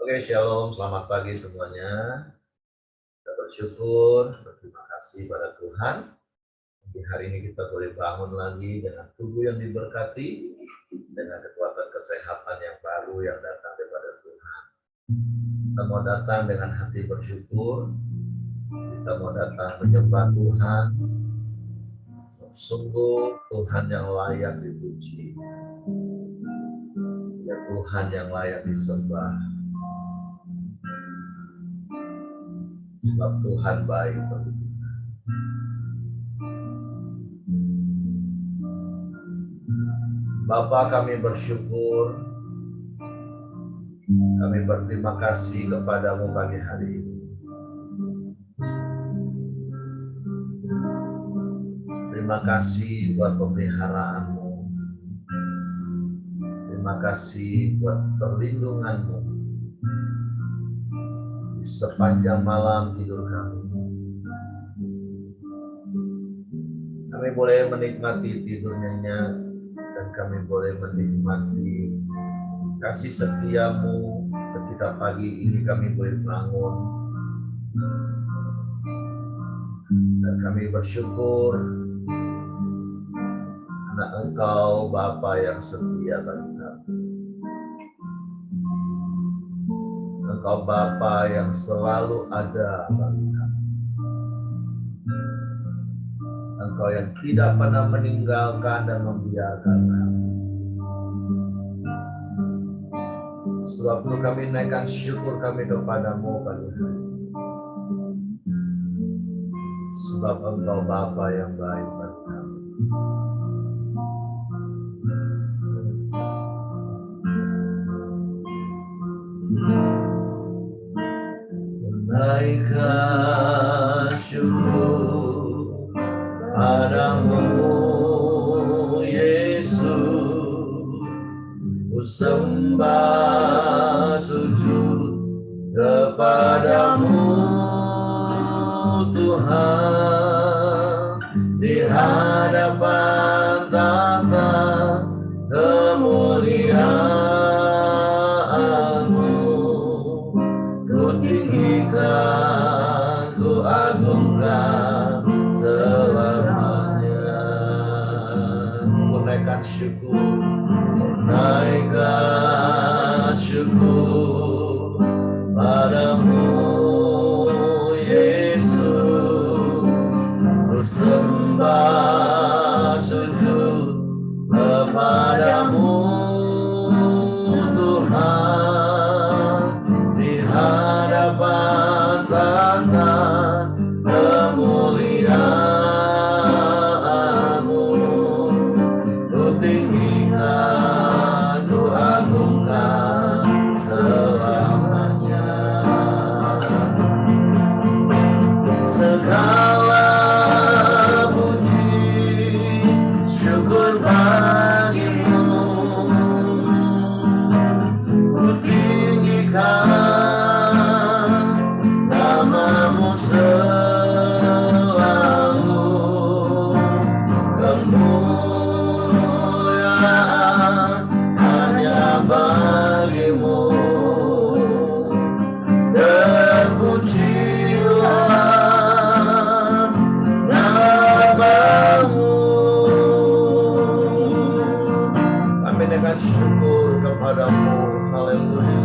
Oke, shalom, selamat pagi semuanya. Kita bersyukur, berterima kasih pada Tuhan. Di hari ini kita boleh bangun lagi dengan tubuh yang diberkati, dengan kekuatan kesehatan yang baru yang datang daripada Tuhan. Kita mau datang dengan hati bersyukur, kita mau datang menyembah Tuhan. Sungguh Tuhan yang layak dipuji, ya Tuhan yang layak disembah. Sebab Tuhan baik bagi kita. Bapa, kami bersyukur, kami berterima kasih kepadamu pagi hari ini. Terima kasih buat pemeliharaanmu. Terima kasih buat perlindunganmu di sepanjang malam tidur kami. Kami boleh menikmati tidur nyenyak dan kami boleh menikmati kasih setiamu ketika pagi ini kami boleh bangun. Dan kami bersyukur karena Engkau Bapa yang setia bagi kami. Engkau Bapa yang selalu ada bagi kami. Engkau yang tidak pernah meninggalkan dan membiarkan kami. Sebab itu kami naikkan syukur kami kepadamu pagi hari ini. Sebab Engkau Bapa yang baik bagi kami. Naikkan syukur padamu Yesus, ku sembah sujud kepadamu Tuhan, di hadapan tahta kemuliaan-Mu. Ku tinggikan, ku agungkan selamanya. Ku naikkan syukur, naikkan syukur padamu Yesus, ku sembah sujud kepadamu Tuhan, di hadapan tahta kemuliaan-Mu. Ku tinggikan, ku agungkan selamanya. Segala puji syukur bagimu, ku tinggikan namamu selalu. Kemuliaan hanya bagimu, terpujilah namamu. Kami dengan syukur kepadamu, haleluya.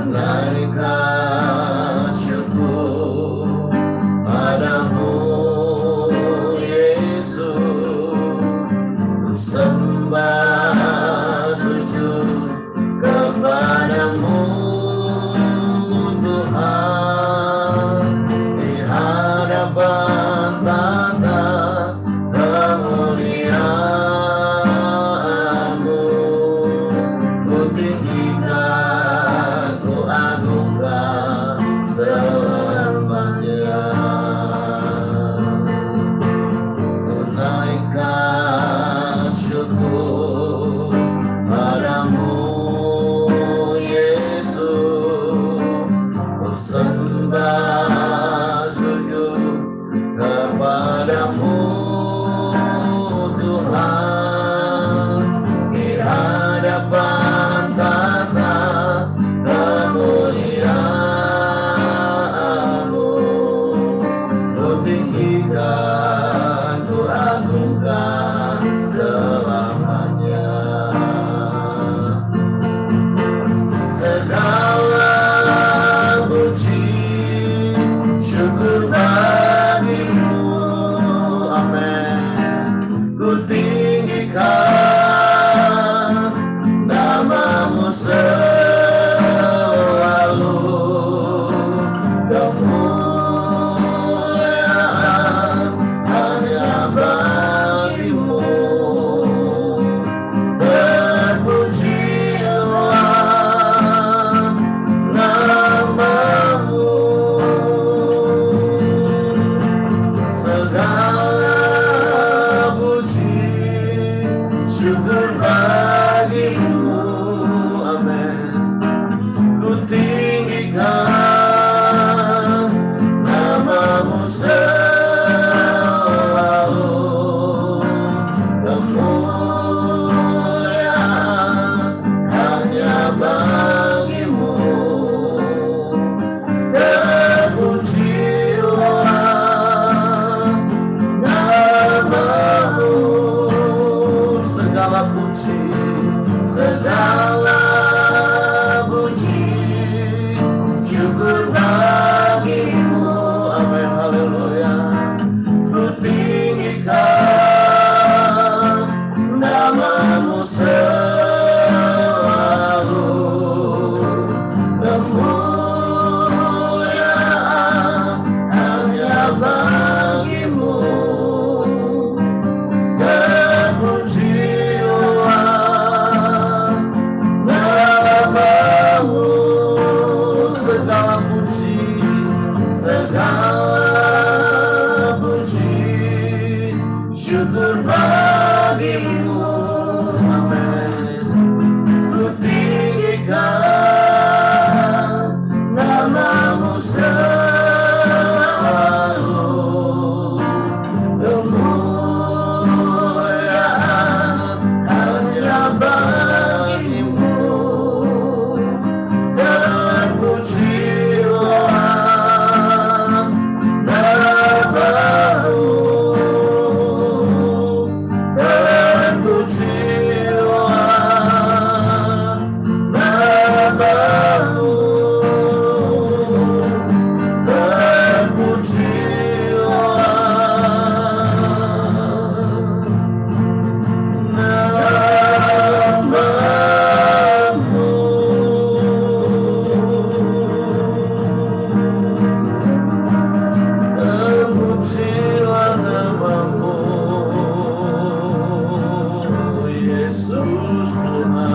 Naikkan syukur padamu Yesus, ku sembah sujud kepadamu Tuhan, di hadapan tahta kemuliaan-Mu. Ku tinggikan, ku agungkan selamanya. bagimu, amin. Ku tinggikan namamu selalu, kemuliaan hanya bagimu. Terpujilah namamu, segala puji, segala puji, syukur bagimu, amin, haleluya. Ku tinggikan namamu selalu, kemuliaan hanya bagimu. Terpujilah namamu, segala puji, segala puji, syukur bagimu, amin. Ku tinggikan namamu selalu, kemuliaan hanya bagimu. Terpujilah namamu, terpujilah namamu, terpujilah namamu, Yesus Tuhan.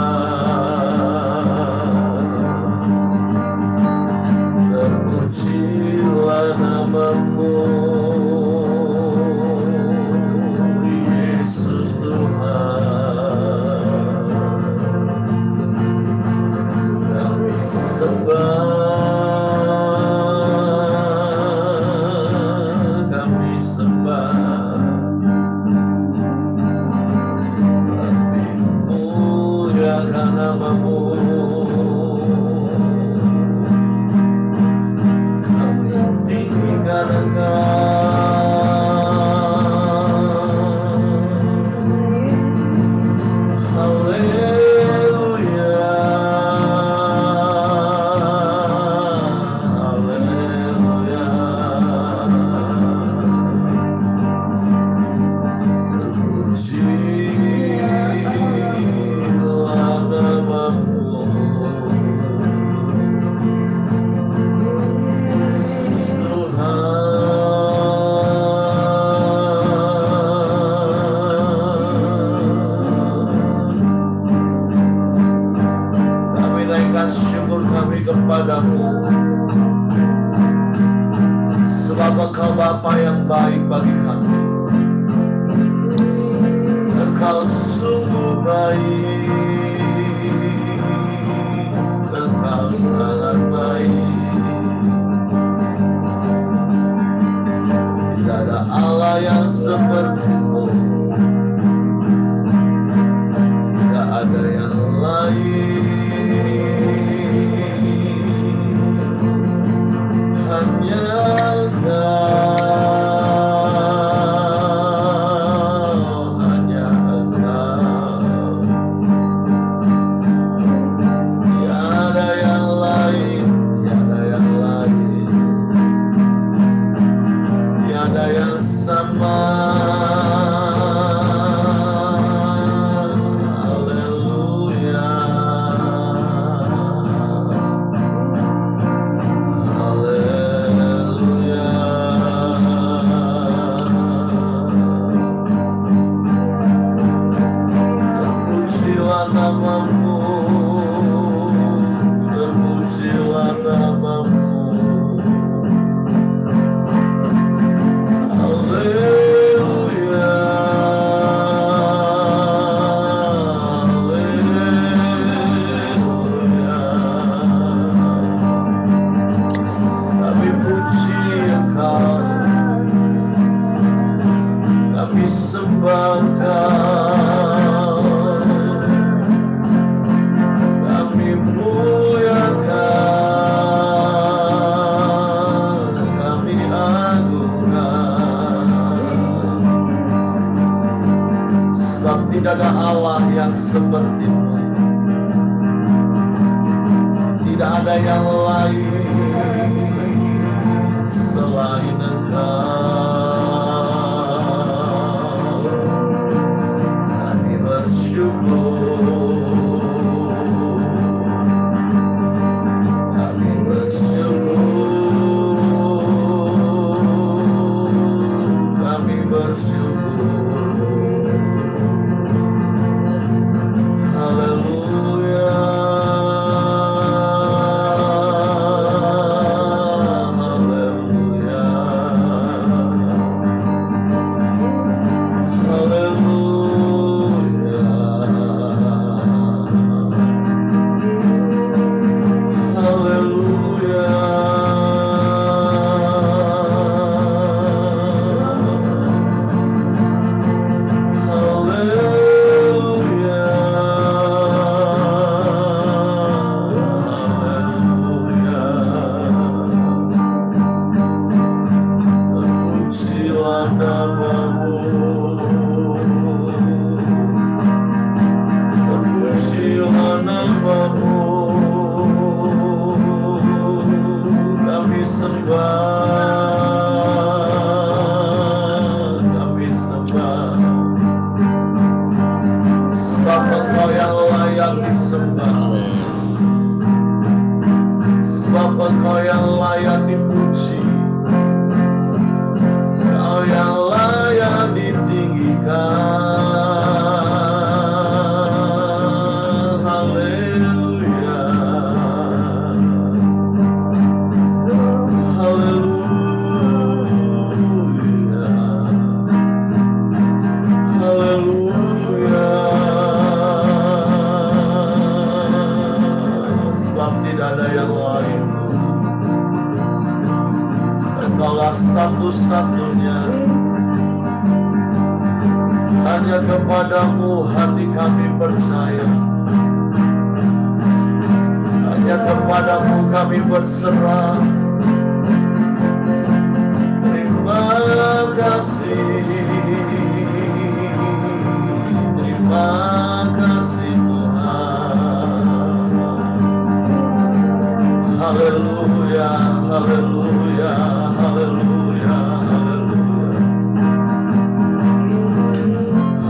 Terpujilah namamu, Yesus Tuhan. Kami sembah, kami sembah, kami muliakan namamu. Kami tinggikan Engkau. Haleluya, haleluya. Terpujilah namamu, Yesus Tuhan. Kami naikkan syukur kami kepadamu, sebab Engkau Bapa yang baik bagi kami. Engkau sungguh baik, Engkau sangat baik. Tidak ada Allah yang seperti-Mu, tidak ada yang lain, hanya Engkau, hanya Engkau. Tiada yang lain, tiada yang lain, tiada yang sama. Haleluya, haleluya. Terpujilah namamu, terpujilah namamu. Haleluya, yang seperti-Mu. Tidak ada yang lain selain Engkau. Kami bersyukur. Kami bersyukur. Kami bersyukur. Haleluya. Satu-satunya, hanya kepadamu hati kami percaya, hanya kepadamu kami berserah. Terima kasih, terima kasih Tuhan. Haleluya, haleluya, haleluya,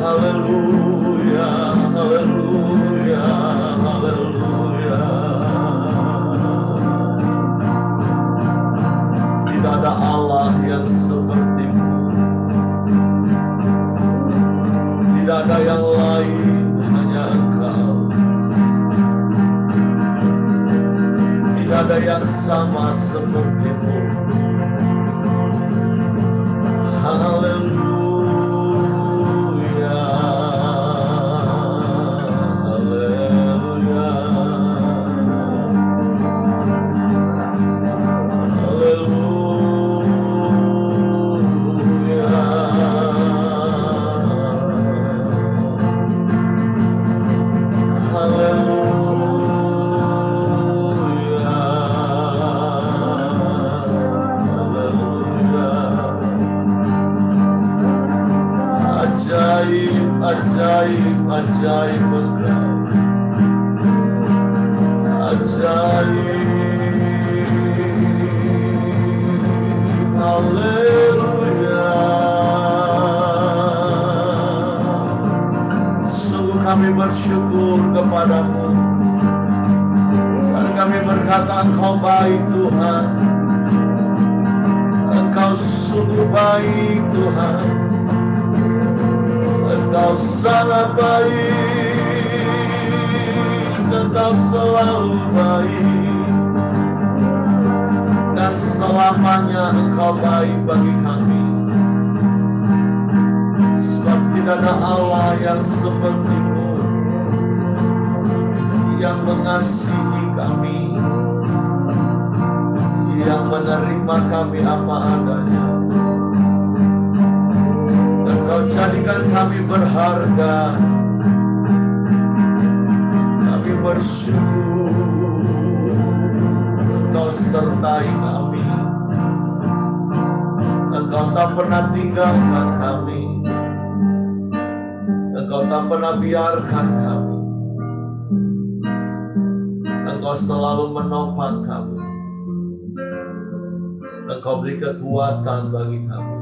haleluya, haleluya, haleluya. Tidak ada Allah yang seperti-Mu, tidak ada yang lain, hanya Engkau. Tidak ada yang sama seperti-Mu. Haleluya. Ajaib, ajaib Engkau, ajaib, haleluya. Sungguh kami bersyukur kepadamu, dan kami berkata Engkau baik Tuhan, Engkau sungguh baik Tuhan. Engkau sangat baik, Engkau selalu baik, dan selamanya Engkau baik bagi kami. Sebab tidak ada Allah yang seperti-Mu, yang mengasihi kami, yang menerima kami apa adanya. Engkau jadikan kami berharga. Kami bersyukur Engkau sertai kami. Engkau tak pernah tinggalkan kami. Engkau Engkau tak pernah biarkan kami. Engkau selalu menopang kami. Engkau beri kekuatan bagi kami.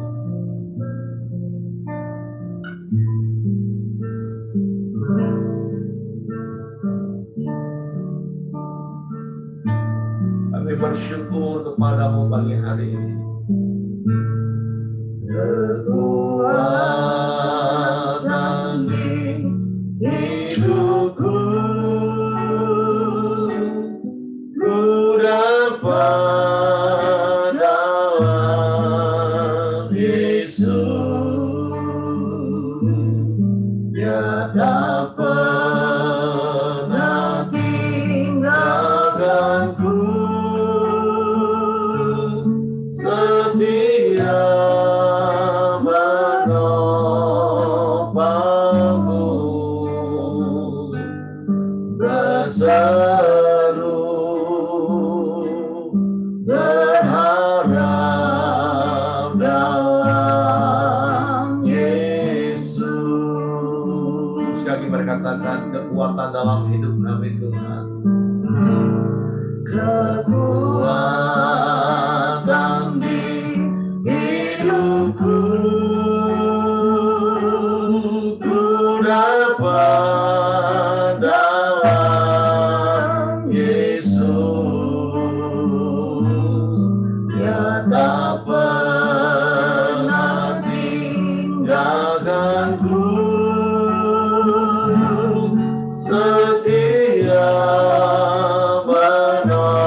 Kami bersyukur kepadamu pagi hari ini. Kekuatan di hidupku, ku dapat dalam Yesus. Dia tak pernah tinggalkanku, setia menopangku, berseru berharap dalam Yesus. Kami berkatakan kekuatan dalam hidup kami Tuhan. Kekuatan di hidupku, ku dapat dalam Yesus. Dia tak pernah tinggalkanku, setia menopangku,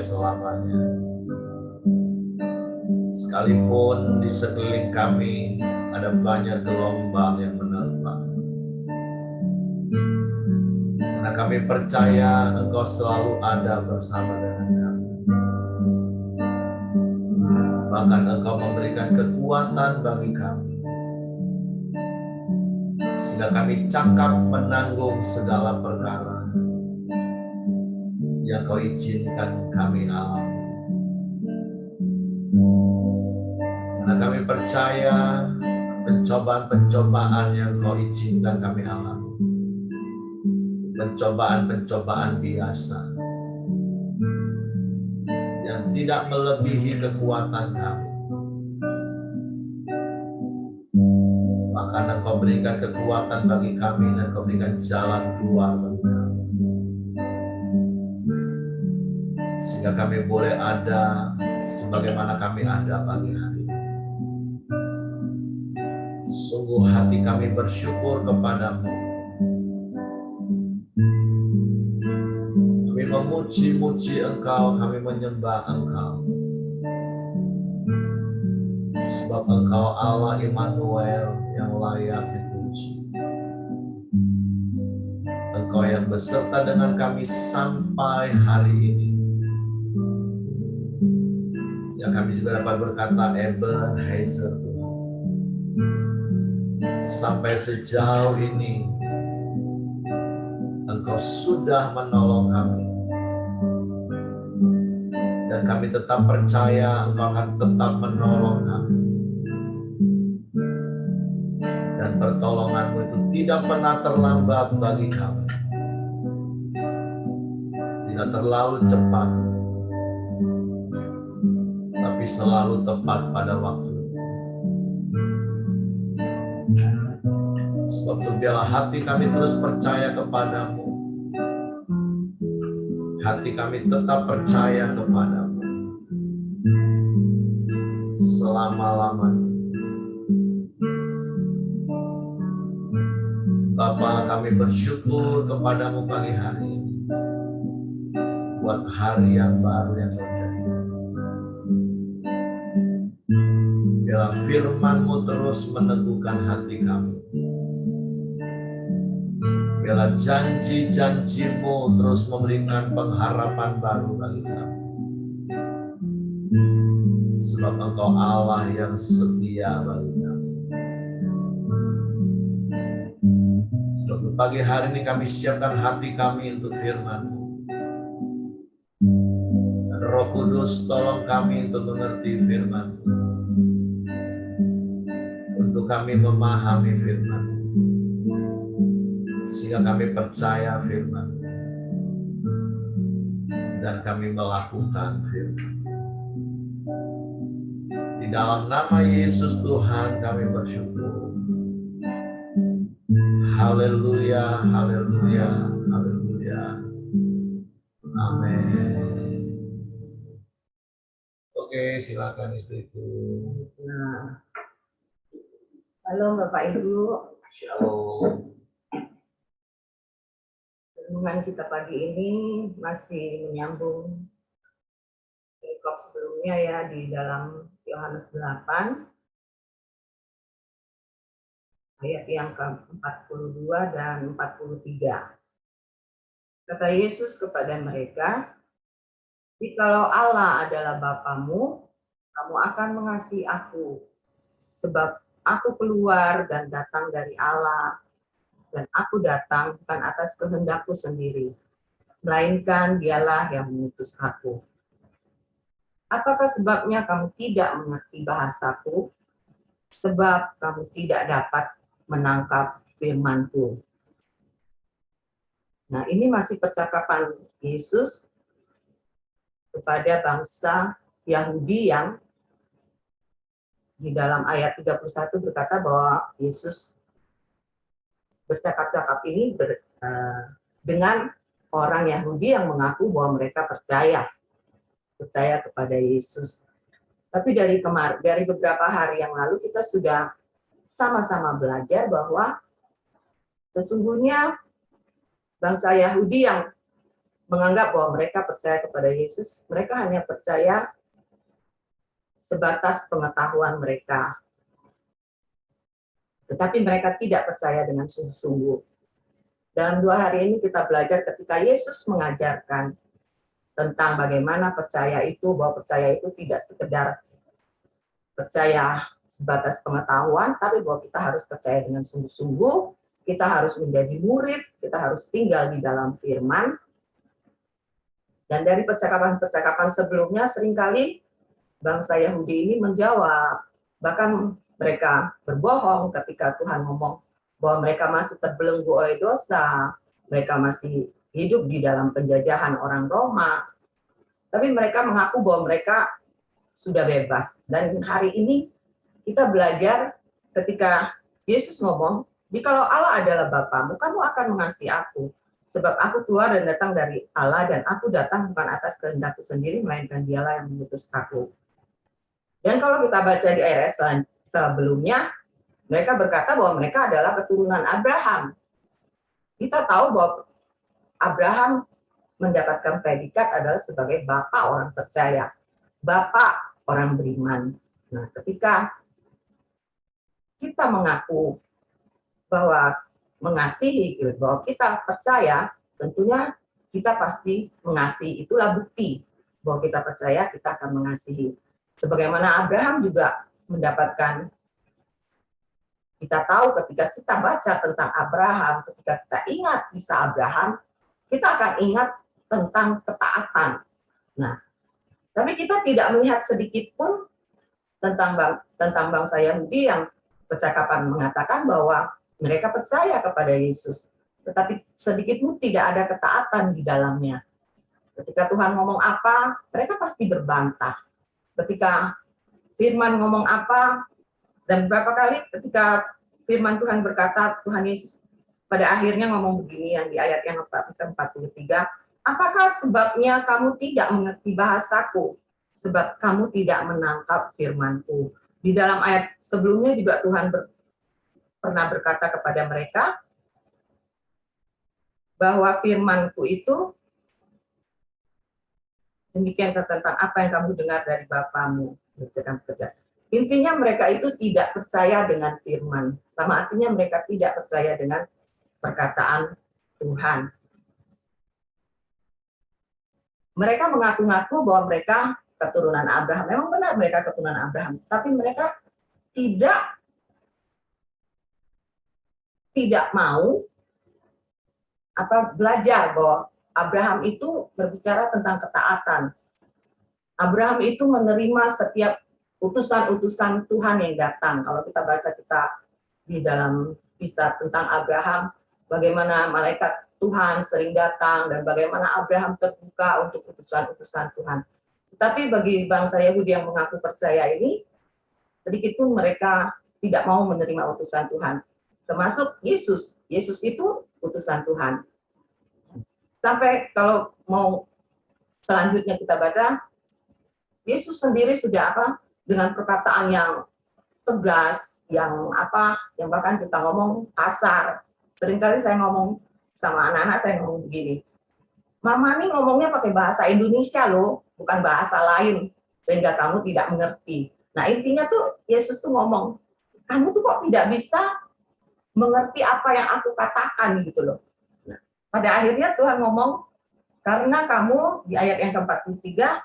selamanya. Sekalipun di sekeliling kami ada banyak gelombang yang menerpa, karena kami percaya Engkau selalu ada bersama dengan kami. Bahkan Engkau memberikan kekuatan bagi kami, sehingga kami cakap menanggung segala perkara yang Kau izinkan kami alami. Karena kami percaya pencobaan-pencobaan yang Kau izinkan kami alami, pencobaan-pencobaan biasa yang tidak melebihi kekuatan kami. Bahkan Engkau berikan kekuatan bagi kami dan Engkau berikan jalan keluar bagi kami, sehingga kami boleh ada sebagaimana kami ada pagi hari ini. Sungguh hati kami bersyukur kepadamu. Kami memuji-muji Engkau, kami menyembah Engkau. Sebab Engkau Allah Immanuel yang layak dipuji. Engkau yang beserta dengan kami sampai hari ini. Yang kami juga dapat berkata Ebenezer Tuhan. Sampai sejauh ini Engkau sudah menolong kami. Dan kami tetap percaya Engkau akan tetap menolong kami. Dan pertolongan-Mu itu tidak pernah terlambat bagi kami. Tidak terlalu cepat, tapi selalu tepat pada waktu. Sebab itu biarlah hati kami terus percaya kepadamu. Hati kami tetap percaya kepadamu selama-lamanya. Bapa, kami bersyukur kepadamu pagi hari ini buat hari yang baru yang Kau jadikan. Biarlah firman-Mu terus meneguhkan hati kami. Biarlah janji-janji-Mu terus memberikan pengharapan baru bagi kami. Sebab Engkau Allah yang setia bagi kami. Sebab pagi hari ini kami siapkan hati kami untuk firman-Mu. Dan Roh Kudus tolong kami untuk mengerti firman-Mu. Untuk kami memahami firman-Mu. Sehingga kami percaya firman dan kami melakukan firman. Di dalam nama Yesus Tuhan kami bersyukur. Haleluya, haleluya, haleluya. Amin. Oke, silakan istriku. Nah, halo Bapak Ibu. Shalom. Renungan kita pagi ini masih menyambung perikop sebelumnya ya di dalam Yohanes 8 ayat yang ke-42 dan 43. Kata Yesus kepada mereka, "Jikalau Allah adalah Bapamu, kamu akan mengasihi aku, sebab aku keluar dan datang dari Allah, dan aku datang bukan atas kehendakku sendiri, melainkan Dialah yang mengutus aku. Apakah sebabnya kamu tidak mengerti bahasaku? Sebab kamu tidak dapat menangkap firman-Ku." Nah, ini masih percakapan Yesus kepada bangsa Yahudi yang di dalam ayat 31 berkata bahwa Yesus bercakap-cakap ini dengan orang Yahudi yang mengaku bahwa mereka percaya kepada Yesus. Tapi dari beberapa hari yang lalu kita sudah sama-sama belajar bahwa sesungguhnya bangsa Yahudi yang menganggap bahwa mereka percaya kepada Yesus, mereka hanya percaya sebatas pengetahuan mereka. Tetapi mereka tidak percaya dengan sungguh-sungguh. Dalam 2 hari ini kita belajar ketika Yesus mengajarkan tentang bagaimana percaya itu, bahwa percaya itu tidak sekedar percaya sebatas pengetahuan, tapi bahwa kita harus percaya dengan sungguh-sungguh, kita harus menjadi murid, kita harus tinggal di dalam firman. Dan dari percakapan-percakapan sebelumnya, seringkali bangsa Yahudi ini menjawab, bahkan mereka berbohong ketika Tuhan ngomong bahwa mereka masih terbelenggu oleh dosa, mereka masih hidup di dalam penjajahan orang Roma, tapi mereka mengaku bahwa mereka sudah bebas. Dan hari ini kita belajar ketika Yesus ngomong, "Jikalau Allah adalah Bapamu, kamu akan mengasihi aku, sebab aku keluar dan datang dari Allah, dan aku datang bukan atas kehendakku sendiri, melainkan Dialah yang mengutus aku." Dan kalau kita baca di ayat sebelumnya, mereka berkata bahwa mereka adalah keturunan Abraham. Kita tahu bahwa Abraham mendapatkan predikat adalah sebagai bapak orang percaya, bapak orang beriman. Nah, ketika kita mengaku bahwa mengasihi, bahwa kita percaya, tentunya kita pasti mengasihi. Itulah bukti bahwa kita percaya, kita akan mengasihi. Sebagaimana Abraham juga mendapatkan, kita tahu ketika kita baca tentang Abraham, ketika kita ingat kisah Abraham, kita akan ingat tentang ketaatan. Nah, tapi kita tidak melihat sedikit pun tentang bangsa Yahudi yang percakapan mengatakan bahwa mereka percaya kepada Yesus, tetapi sedikit pun tidak ada ketaatan di dalamnya. Ketika Tuhan ngomong apa, mereka pasti berbantah. Ketika firman ngomong apa, dan berapa kali ketika firman Tuhan berkata, Tuhan Yesus pada akhirnya ngomong begini yang di ayat yang ke-43, "Apakah sebabnya kamu tidak mengerti bahasaku? Sebab kamu tidak menangkap firman-Ku." Di dalam ayat sebelumnya juga Tuhan pernah berkata kepada mereka bahwa firman-Ku itu demikian tentang apa yang kamu dengar dari Bapamu. Intinya mereka itu tidak percaya dengan firman. Sama artinya mereka tidak percaya dengan perkataan Tuhan. Mereka mengaku-ngaku bahwa mereka keturunan Abraham. Memang benar mereka keturunan Abraham, tapi mereka tidak mau belajar bahwa Abraham itu berbicara tentang ketaatan. Abraham itu menerima setiap utusan-utusan Tuhan yang datang. Kalau kita baca di dalam kisah tentang Abraham, bagaimana malaikat Tuhan sering datang dan bagaimana Abraham terbuka untuk utusan-utusan Tuhan. Tapi bagi bangsa Yahudi yang mengaku percaya ini, sedikit pun mereka tidak mau menerima utusan Tuhan. Termasuk Yesus. Yesus itu utusan Tuhan. Sampai kalau mau selanjutnya kita baca, Yesus sendiri sudah dengan perkataan yang tegas, yang bahkan kita ngomong kasar. Seringkali saya ngomong sama anak-anak, saya ngomong begini, "Mama nih ngomongnya pakai bahasa Indonesia loh, bukan bahasa lain, sehingga kamu tidak mengerti." Nah, intinya tuh Yesus tuh ngomong, kamu tuh kok tidak bisa mengerti apa yang aku katakan gitu loh. Nah, pada akhirnya Tuhan ngomong, karena kamu di ayat yang ke-43,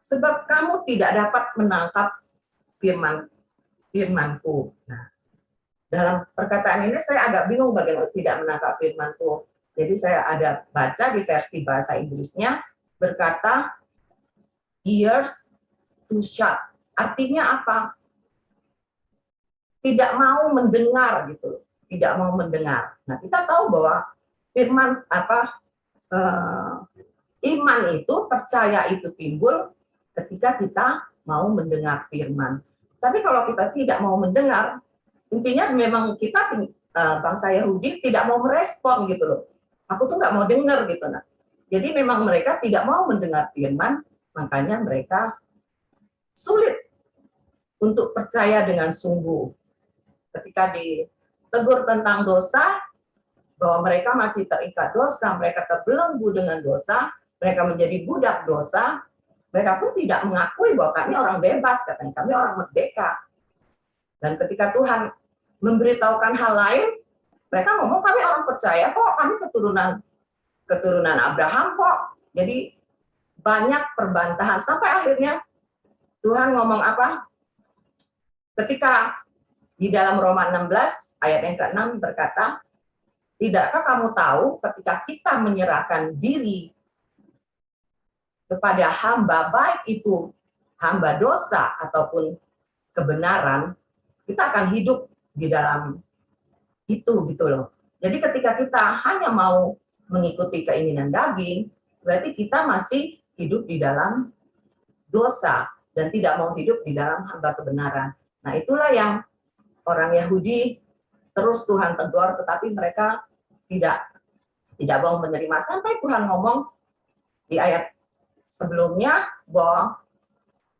sebab kamu tidak dapat menangkap firman-Ku. Nah, dalam perkataan ini saya agak bingung bagaimana tidak menangkap firman-Ku. Jadi saya ada baca di versi bahasa Inggrisnya berkata ears to shut. Artinya apa? Tidak mau mendengar gitu, tidak mau mendengar. Nah, kita tahu bahwa firman iman itu, percaya itu timbul ketika kita mau mendengar firman. Tapi kalau kita tidak mau mendengar, intinya memang kita bangsa Yahudi tidak mau merespon gitu loh. Aku tuh nggak mau dengar gitu. Nah, jadi memang mereka tidak mau mendengar firman, makanya mereka sulit untuk percaya dengan sungguh. Ketika ditegur tentang dosa, bahwa mereka masih terikat dosa, mereka terbelenggu dengan dosa, mereka menjadi budak dosa, mereka pun tidak mengakui bahwa kami orang bebas, katanya kami orang merdeka. Dan ketika Tuhan memberitahukan hal lain, mereka ngomong kami orang percaya kok, kami keturunan Abraham kok. Jadi banyak perbantahan sampai akhirnya Tuhan ngomong apa? Ketika di dalam Roma 16 ayat yang ke-6 berkata, tidakkah kamu tahu ketika kita menyerahkan diri kepada hamba, baik itu hamba dosa ataupun kebenaran, kita akan hidup di dalam itu gitu loh. Jadi ketika kita hanya mau mengikuti keinginan daging, berarti kita masih hidup di dalam dosa dan tidak mau hidup di dalam hamba kebenaran. Nah, itulah yang orang Yahudi terus Tuhan tegur, tetapi mereka tidak mau menerima, sampai Tuhan ngomong di ayat sebelumnya bahwa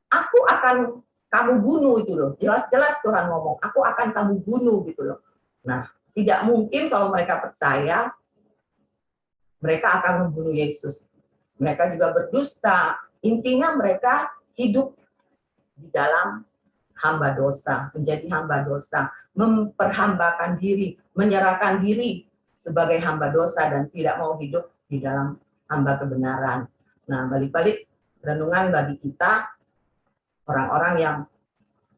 aku akan kamu bunuh itu loh. Jelas-jelas Tuhan ngomong, aku akan kamu bunuh gitu loh. Nah, tidak mungkin kalau mereka percaya mereka akan membunuh Yesus. Mereka juga berdusta. Intinya mereka hidup di dalam hamba dosa, menjadi hamba dosa, memperhambakan diri, menyerahkan diri sebagai hamba dosa dan tidak mau hidup di dalam hamba kebenaran. Nah, balik-balik renungan bagi kita, orang-orang yang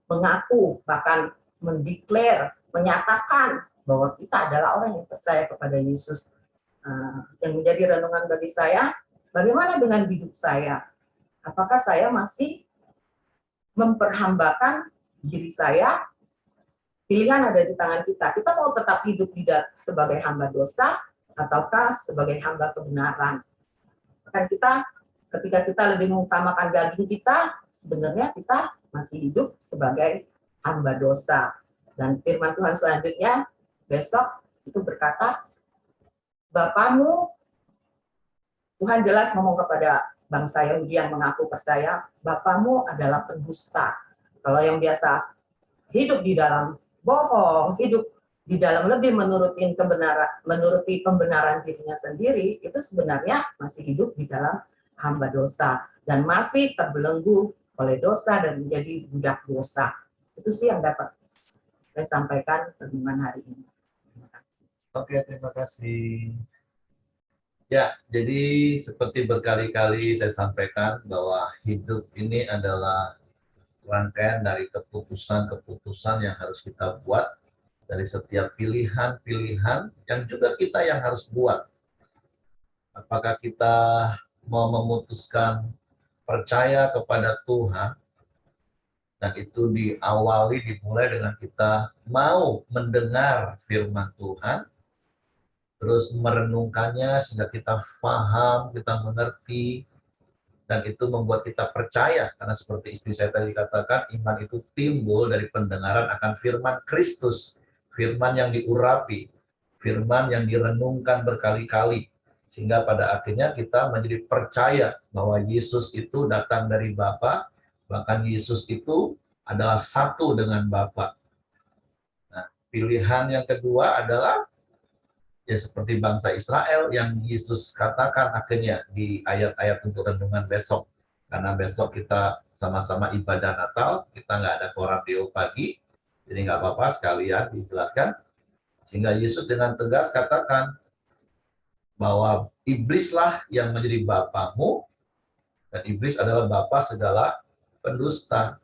mengaku, bahkan mendeklar, menyatakan bahwa kita adalah orang yang percaya kepada Yesus. Yang menjadi renungan bagi saya, bagaimana dengan hidup saya? Apakah saya masih memperhambakan diri saya? Pilihan ada di tangan kita. Kita mau tetap hidup sebagai hamba dosa, ataukah sebagai hamba kebenaran? Kan kita, ketika kita lebih mengutamakan daging kita, sebenarnya kita masih hidup sebagai hamba dosa. Dan firman Tuhan selanjutnya, besok itu berkata, Bapamu, Tuhan jelas ngomong kepada bangsa Yahudi yang mengaku percaya, Bapamu adalah pendusta. Kalau yang biasa hidup di dalam bohong, hidup di dalam lebih menuruti pembenaran dirinya sendiri, itu sebenarnya masih hidup di dalam hamba dosa dan masih terbelenggu oleh dosa dan menjadi budak dosa. Itu sih yang dapat saya sampaikan renungan hari ini. Oke, terima kasih. Ya, jadi seperti berkali-kali saya sampaikan bahwa hidup ini adalah rangkaian dari keputusan-keputusan yang harus kita buat, dari setiap pilihan-pilihan yang juga kita yang harus buat. Apakah kita mau memutuskan percaya kepada Tuhan, dan itu dimulai dengan kita mau mendengar firman Tuhan, terus merenungkannya sehingga kita paham, kita mengerti, dan itu membuat kita percaya. Karena seperti istri saya tadi katakan, iman itu timbul dari pendengaran akan firman Kristus, firman yang diurapi, firman yang direnungkan berkali-kali, sehingga pada akhirnya kita menjadi percaya bahwa Yesus itu datang dari Bapa, bahkan Yesus itu adalah satu dengan Bapa. Nah, pilihan yang kedua adalah ya seperti bangsa Israel yang Yesus katakan akhirnya di ayat-ayat untuk renungan besok. Karena besok kita sama-sama ibadah Natal, kita nggak ada korabio pagi, jadi nggak apa-apa sekalian dijelaskan. Sehingga Yesus dengan tegas katakan bahwa iblislah yang menjadi bapamu, dan iblis adalah bapa segala pendusta.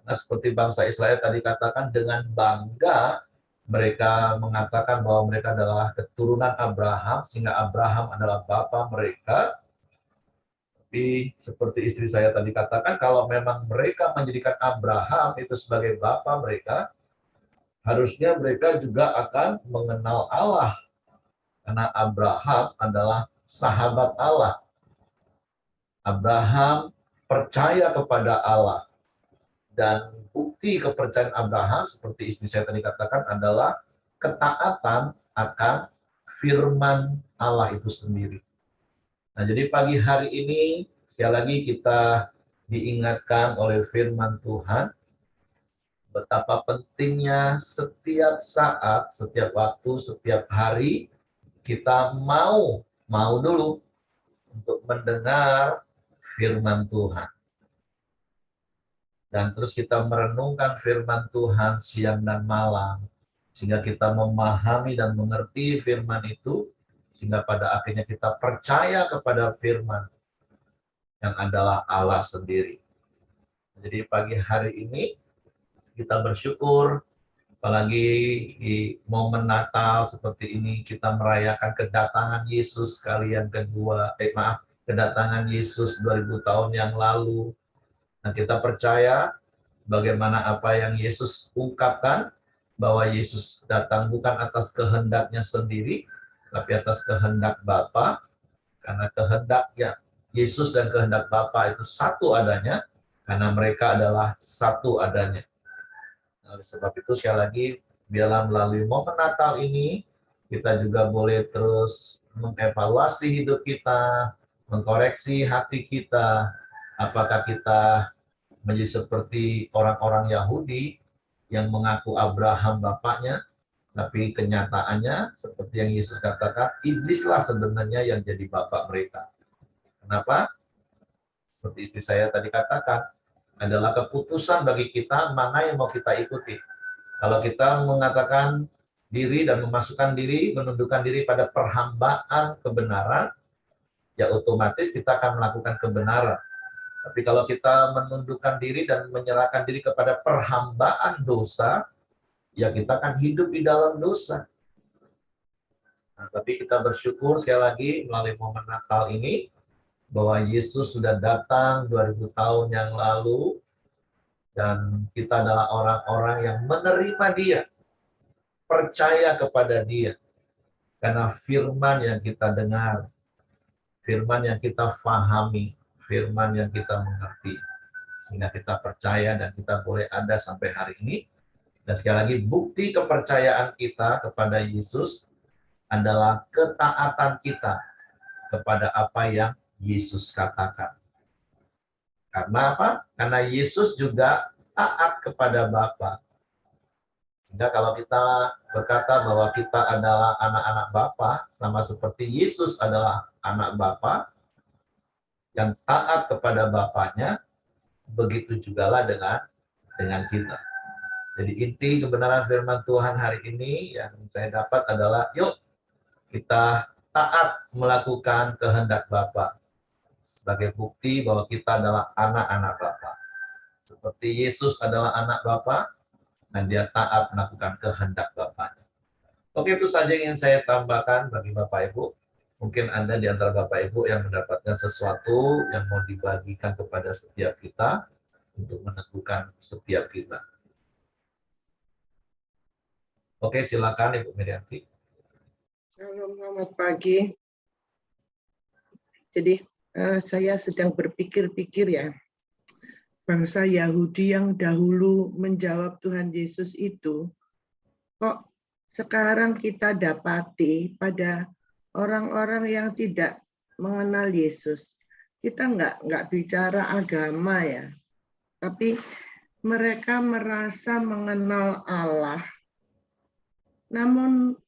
Nah, seperti bangsa Israel tadi katakan, dengan bangga mereka mengatakan bahwa mereka adalah keturunan Abraham, sehingga Abraham adalah bapa mereka. Tapi seperti istri saya tadi katakan, kalau memang mereka menjadikan Abraham itu sebagai bapa mereka, harusnya mereka juga akan mengenal Allah. Karena Abraham adalah sahabat Allah. Abraham percaya kepada Allah. Dan bukti kepercayaan Abraham, seperti istri saya tadi katakan, adalah ketaatan akan firman Allah itu sendiri. Nah, jadi pagi hari ini, sekali lagi kita diingatkan oleh firman Tuhan, betapa pentingnya setiap saat, setiap waktu, setiap hari, kita mau dulu untuk mendengar firman Tuhan. Dan terus kita merenungkan firman Tuhan siang dan malam, sehingga kita memahami dan mengerti firman itu, sehingga pada akhirnya kita percaya kepada firman yang adalah Allah sendiri. Jadi pagi hari ini kita bersyukur, apalagi di momen Natal seperti ini, kita merayakan kedatangan Yesus kali yang kedua, kedatangan Yesus 2000 tahun yang lalu. Nah, kita percaya bagaimana apa yang Yesus ungkapkan, bahwa Yesus datang bukan atas kehendaknya sendiri, tapi atas kehendak Bapa, karena kehendaknya Yesus dan kehendak Bapa itu satu adanya, karena mereka adalah satu adanya. Nah, oleh sebab itu sekali lagi, biarlah melalui momen Natal ini, kita juga boleh terus mengevaluasi hidup kita, mengkoreksi hati kita, apakah kita menjadi seperti orang-orang Yahudi yang mengaku Abraham bapaknya, tapi kenyataannya seperti yang Yesus katakan, iblislah sebenarnya yang jadi bapak mereka. Kenapa? Seperti istri saya tadi katakan, adalah keputusan bagi kita mana yang mau kita ikuti. Kalau kita mengatakan diri dan memasukkan diri, menundukkan diri pada perhambaan kebenaran, ya otomatis kita akan melakukan kebenaran. Tapi kalau kita menundukkan diri dan menyerahkan diri kepada perhambaan dosa, ya kita akan hidup di dalam dosa. Nah, tapi kita bersyukur sekali lagi melalui momen Natal ini, bahwa Yesus sudah datang 2000 tahun yang lalu, dan kita adalah orang-orang yang menerima Dia, percaya kepada Dia, karena firman yang kita dengar, firman yang kita fahami, firman yang kita mengerti, sehingga kita percaya dan kita boleh ada sampai hari ini. Dan sekali lagi, bukti kepercayaan kita kepada Yesus adalah ketaatan kita kepada apa yang Yesus katakan. Karena apa? Karena Yesus juga taat kepada Bapa. Sehingga kalau kita berkata bahwa kita adalah anak-anak Bapa, sama seperti Yesus adalah anak Bapa yang taat kepada Bapanya, begitu jugalah dengan kita. Jadi inti kebenaran firman Tuhan hari ini yang saya dapat adalah, yuk kita taat melakukan kehendak Bapa sebagai bukti bahwa kita adalah anak-anak Bapa. Seperti Yesus adalah anak Bapa, dan dia taat melakukan kehendak Bapanya. Oke, itu saja yang ingin saya tambahkan bagi Bapak Ibu. Mungkin Anda di antara Bapak Ibu yang mendapatkan sesuatu yang mau dibagikan kepada setiap kita untuk meneguhkan setiap kita. Oke, silakan Ibu Mirianti. Selamat pagi. Jadi saya sedang berpikir-pikir ya, bangsa Yahudi yang dahulu menjawab Tuhan Yesus itu, kok sekarang kita dapati pada orang-orang yang tidak mengenal Yesus. Kita nggak bicara agama ya, tapi mereka merasa mengenal Allah, namun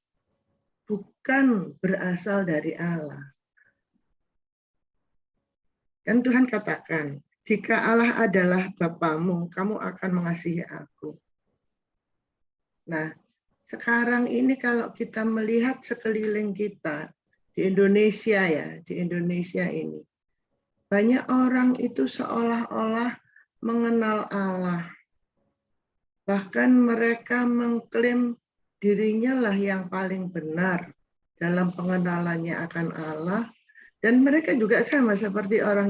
bukan berasal dari Allah. Kan Tuhan katakan, jika Allah adalah Bapamu, kamu akan mengasihi aku. Nah, sekarang ini kalau kita melihat sekeliling kita, di Indonesia ya, di Indonesia ini, banyak orang itu seolah-olah mengenal Allah. Bahkan mereka mengklaim dirinya lah yang paling benar dalam pengenalannya akan Allah, dan mereka juga sama seperti orang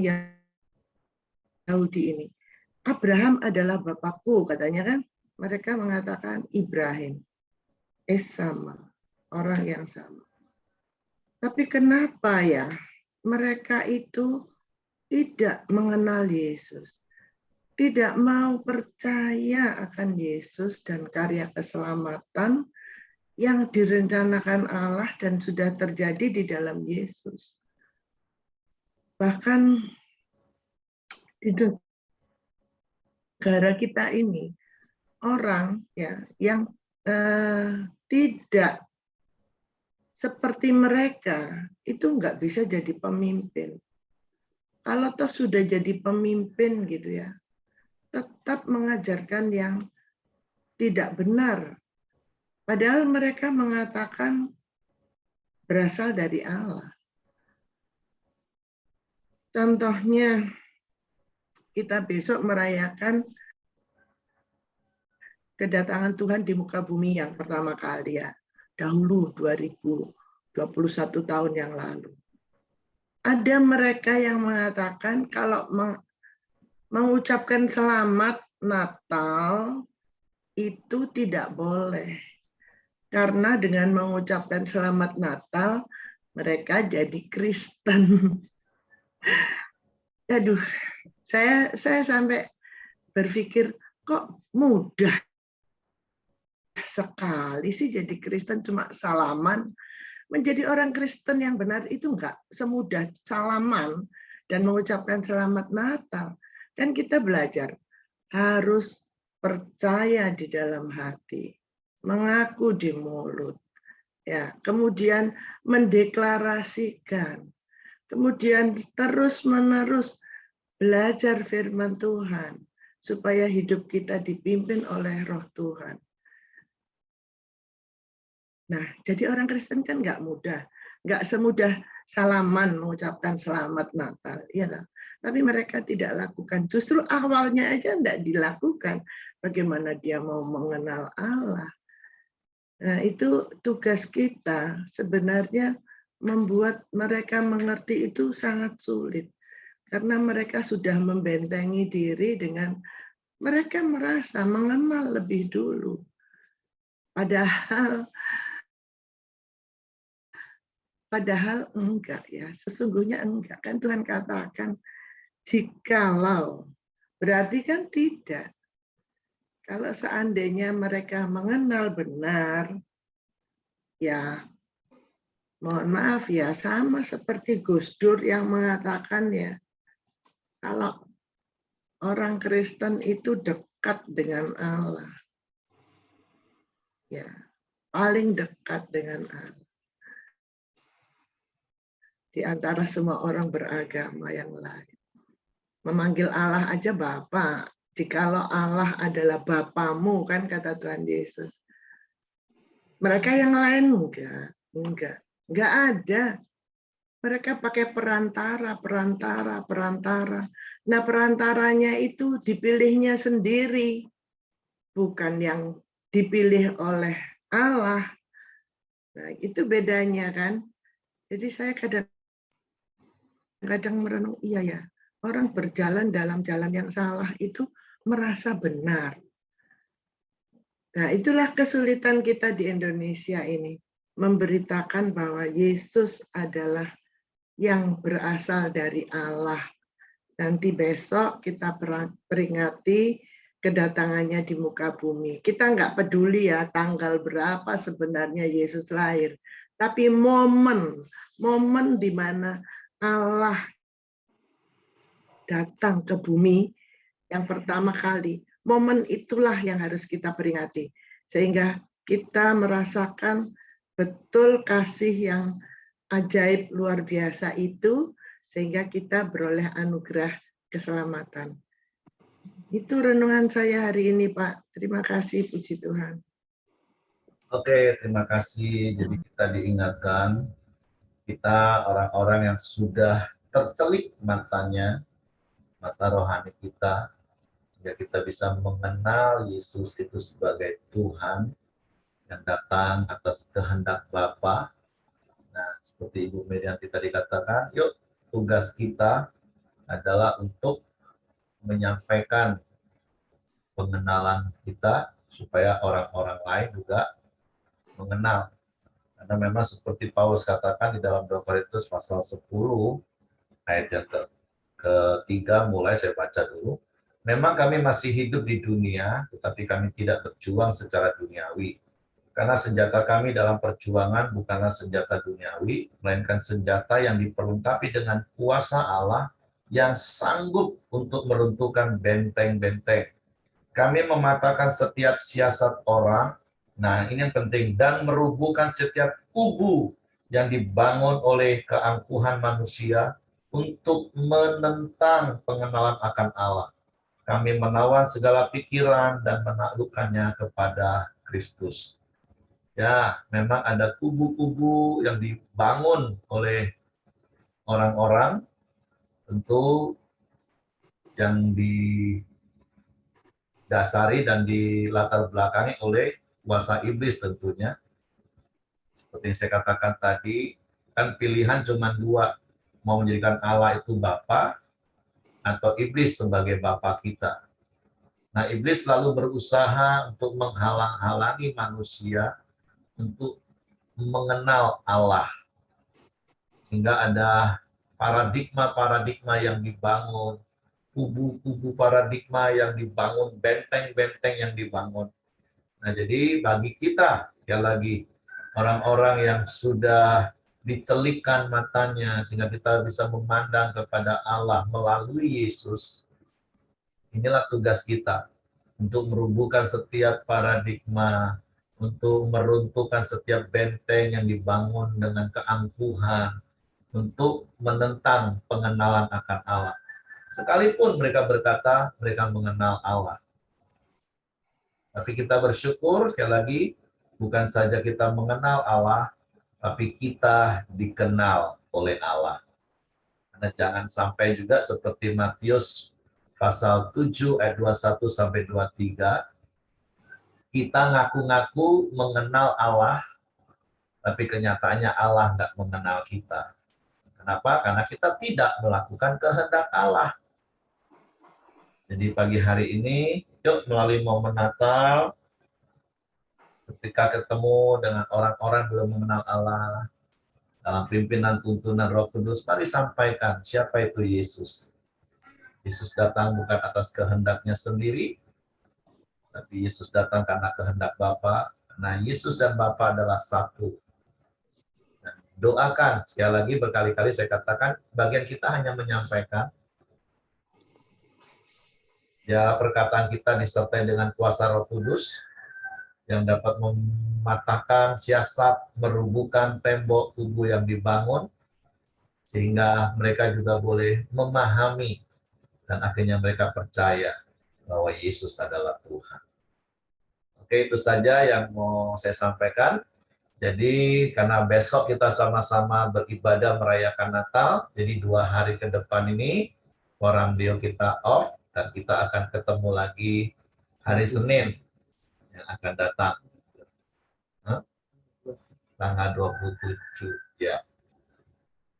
Yahudi ini. Abraham adalah bapakku, katanya kan. Mereka mengatakan Ibrahim. Sama, orang yang sama. Tapi kenapa ya mereka itu tidak mengenal Yesus, tidak mau percaya akan Yesus dan karya keselamatan yang direncanakan Allah dan sudah terjadi di dalam Yesus. Bahkan di negara kita ini, orang ya yang tidak seperti mereka itu nggak bisa jadi pemimpin. Kalau toh sudah jadi pemimpin gitu ya, tetap mengajarkan yang tidak benar. Padahal mereka mengatakan berasal dari Allah. Contohnya, kita besok merayakan kedatangan Tuhan di muka bumi yang pertama kali ya. Dahulu 2021 tahun yang lalu. Ada mereka yang mengatakan kalau mengucapkan selamat Natal itu tidak boleh. Karena dengan mengucapkan selamat Natal, mereka jadi Kristen. Aduh, saya sampai berpikir, kok mudah sekali sih jadi Kristen, cuma salaman. Menjadi orang Kristen yang benar itu enggak semudah salaman dan mengucapkan selamat Natal. Kan kita belajar harus percaya di dalam hati, mengaku di mulut, ya, kemudian mendeklarasikan, kemudian terus-menerus belajar firman Tuhan supaya hidup kita dipimpin oleh Roh Tuhan. Nah, jadi orang Kristen kan nggak mudah, nggak semudah salaman mengucapkan selamat Natal, ya kan? Tapi mereka tidak lakukan. Justru awalnya aja tidak dilakukan. Bagaimana dia mau mengenal Allah? Nah, itu tugas kita sebenarnya membuat mereka mengerti itu sangat sulit. Karena mereka sudah membentengi diri dengan mereka merasa mengenal lebih dulu. Padahal enggak ya, sesungguhnya enggak. Kan Tuhan katakan, jikalau, berarti kan tidak. Kalau seandainya mereka mengenal benar, ya mohon maaf ya, sama seperti Gus Dur yang mengatakan ya, kalau orang Kristen itu dekat dengan Allah. Ya, paling dekat dengan Allah. Di antara semua orang beragama yang lain. Memanggil Allah aja Bapa. Jikalau Allah adalah Bapamu, kan kata Tuhan Yesus. Mereka yang lain enggak ada. Mereka pakai perantara. Nah, perantaranya itu dipilihnya sendiri, bukan yang dipilih oleh Allah. Nah, itu bedanya kan. Jadi saya kadang merenung, iya ya, orang berjalan dalam jalan yang salah itu merasa benar. Nah, itulah kesulitan kita di Indonesia ini, memberitakan bahwa Yesus adalah yang berasal dari Allah. Nanti besok kita peringati kedatangannya di muka bumi. Kita nggak peduli ya tanggal berapa sebenarnya Yesus lahir, tapi momen di mana Allah datang ke bumi yang pertama kali, momen itulah yang harus kita peringati. Sehingga kita merasakan betul kasih yang ajaib luar biasa itu, sehingga kita beroleh anugerah keselamatan. Itu renungan saya hari ini, Pak. Terima kasih, puji Tuhan. Oke, terima kasih. Jadi kita diingatkan, kita orang-orang yang sudah tercelik matanya, mata rohani kita, sehingga kita bisa mengenal Yesus itu sebagai Tuhan yang datang atas kehendak Bapa. Nah, seperti Ibu Merianti tadi katakan, yuk tugas kita adalah untuk menyampaikan pengenalan kita supaya orang-orang lain juga mengenal. Karena memang seperti Paulus katakan di dalam 2 Korintus pasal 10 ayat yang ketiga, mulai saya baca dulu. Memang kami masih hidup di dunia, tetapi kami tidak berjuang secara duniawi. Karena senjata kami dalam perjuangan bukanlah senjata duniawi, melainkan senjata yang diperlengkapi dengan kuasa Allah yang sanggup untuk meruntuhkan benteng-benteng. Kami mematahkan setiap siasat orang, nah ini yang penting, dan merubuhkan setiap kubu yang dibangun oleh keangkuhan manusia untuk menentang pengenalan akan Allah. Kami menawan segala pikiran dan menaklukkannya kepada Kristus. Ya, memang ada kubu-kubu yang dibangun oleh orang-orang, tentu yang didasari dan dilatar belakangi oleh kuasa iblis tentunya. Seperti yang saya katakan tadi, kan pilihan cuma dua, mau menjadikan Allah itu Bapa atau iblis sebagai Bapa kita. Nah, iblis selalu berusaha untuk menghalang-halangi manusia untuk mengenal Allah. Sehingga ada paradigma-paradigma yang dibangun, kubu-kubu paradigma yang dibangun, benteng-benteng yang dibangun. Nah, jadi bagi kita, sekali lagi, orang-orang yang sudah dicelikkan matanya, sehingga kita bisa memandang kepada Allah melalui Yesus, inilah tugas kita, untuk merubuhkan setiap paradigma, untuk meruntuhkan setiap benteng yang dibangun dengan keangkuhan, untuk menentang pengenalan akan Allah. Sekalipun mereka berkata mereka mengenal Allah. Tapi kita bersyukur, sekali lagi, bukan saja kita mengenal Allah, tapi kita dikenal oleh Allah. Karena jangan sampai juga seperti Matius pasal 7 ayat 21 sampai 23, kita ngaku-ngaku mengenal Allah, tapi kenyataannya Allah nggak mengenal kita. Kenapa? Karena kita tidak melakukan kehendak Allah. Jadi pagi hari ini, yuk melalui momen Natal, ketika ketemu dengan orang-orang belum mengenal Allah, dalam pimpinan tuntunan Roh Kudus, mari sampaikan siapa itu Yesus. Yesus datang bukan atas kehendaknya sendiri, tapi Yesus datang karena kehendak Bapa. Karena Yesus dan Bapa adalah satu. Dan doakan, sekali lagi berkali-kali saya katakan, bagian kita hanya menyampaikan, ya perkataan kita disertai dengan kuasa Roh Kudus, yang dapat mematahkan siasat, merubuhkan tembok tubuh yang dibangun, sehingga mereka juga boleh memahami dan akhirnya mereka percaya bahwa Yesus adalah Tuhan. Oke, itu saja yang mau saya sampaikan. Jadi karena besok kita sama-sama beribadah merayakan Natal, jadi 2 hari ke depan ini Forum Dio kita off dan kita akan ketemu lagi hari Senin yang akan datang. Tanggal 27 ya.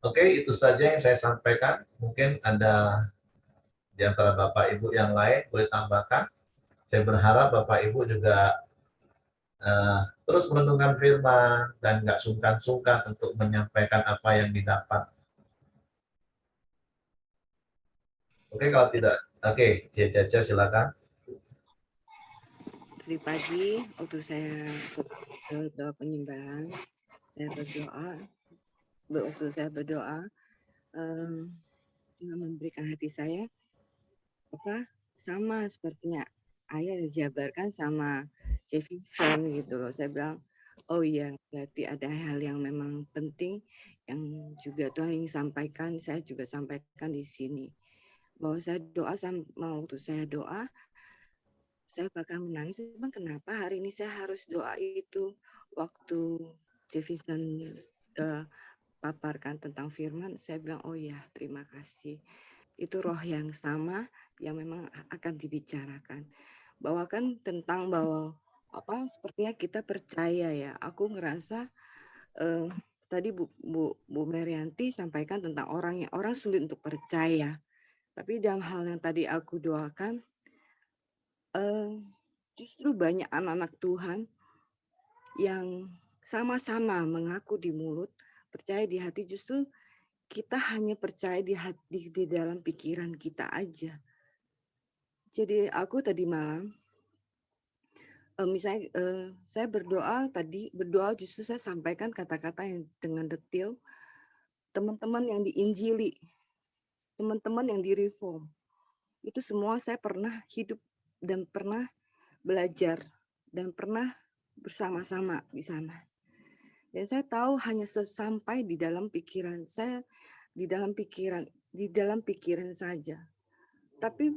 Oke, itu saja yang saya sampaikan. Mungkin ada di antara Bapak Ibu yang lain boleh tambahkan. Saya berharap Bapak Ibu juga terus merenungkan firman dan nggak sungkan-sungkan untuk menyampaikan apa yang didapat. Oke, kalau tidak, oke, Caca silakan. Tadi pagi waktu saya doa penyembahan, saya berdoa, Tuhan memberikan hati saya sama sepertinya ayah dijabarkan sama Kevin gitu loh. Saya bilang, oh iya, berarti ada hal yang memang penting yang juga Tuhan ingin sampaikan, saya juga sampaikan di sini. Bahwa saya doa, waktu saya doa, saya bakal menangis. Bang, kenapa hari ini saya harus doa itu? Waktu Jefferson paparkan tentang firman, saya bilang, oh ya, terima kasih. Itu roh yang sama yang memang akan dibicarakan. Bahwa kan tentang bahwa sepertinya kita percaya ya. Aku ngerasa tadi Bu Merianti sampaikan tentang orang sulit untuk percaya. Tapi dalam hal yang tadi aku doakan, justru banyak anak-anak Tuhan yang sama-sama mengaku di mulut, percaya di hati, justru kita hanya percaya di hati, di dalam pikiran kita aja. Jadi aku tadi malam, misalnya saya berdoa justru saya sampaikan kata-kata yang dengan detail, teman-teman yang diinjili, teman-teman yang direform, itu semua saya pernah hidup dan pernah belajar dan pernah bersama-sama di sana. Dan saya tahu hanya sampai di dalam pikiran saya, di dalam pikiran saja. Tapi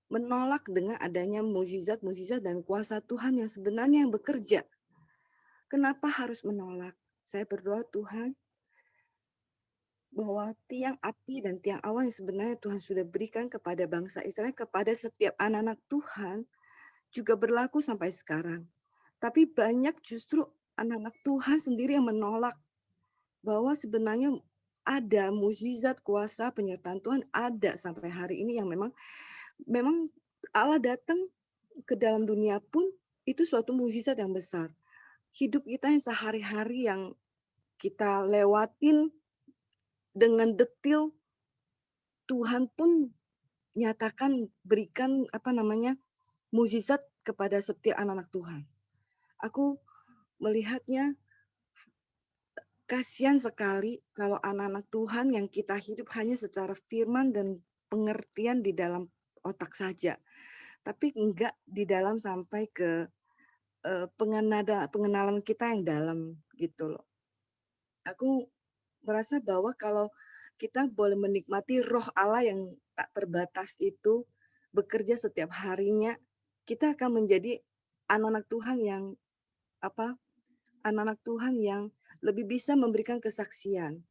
menolak dengan adanya mukjizat-mukjizat dan kuasa Tuhan yang sebenarnya yang bekerja. Kenapa harus menolak? Saya berdoa Tuhan bahwa tiang api dan tiang awan yang sebenarnya Tuhan sudah berikan kepada bangsa Israel, kepada setiap anak-anak Tuhan, juga berlaku sampai sekarang. Tapi banyak justru anak-anak Tuhan sendiri yang menolak bahwa sebenarnya ada mukjizat kuasa penyertaan Tuhan ada sampai hari ini yang memang Allah datang ke dalam dunia pun itu suatu mukjizat yang besar. Hidup kita yang sehari-hari yang kita lewatin dengan detil, Tuhan pun nyatakan berikan mukjizat kepada setiap anak-anak Tuhan. Aku melihatnya kasihan sekali kalau anak-anak Tuhan yang kita hidup hanya secara firman dan pengertian di dalam otak saja, tapi enggak di dalam sampai ke pengenalan kita yang dalam gitu loh. Aku merasa bahwa kalau kita boleh menikmati roh Allah yang tak terbatas itu bekerja setiap harinya, kita akan menjadi anak-anak Tuhan yang anak-anak Tuhan yang lebih bisa memberikan kesaksian.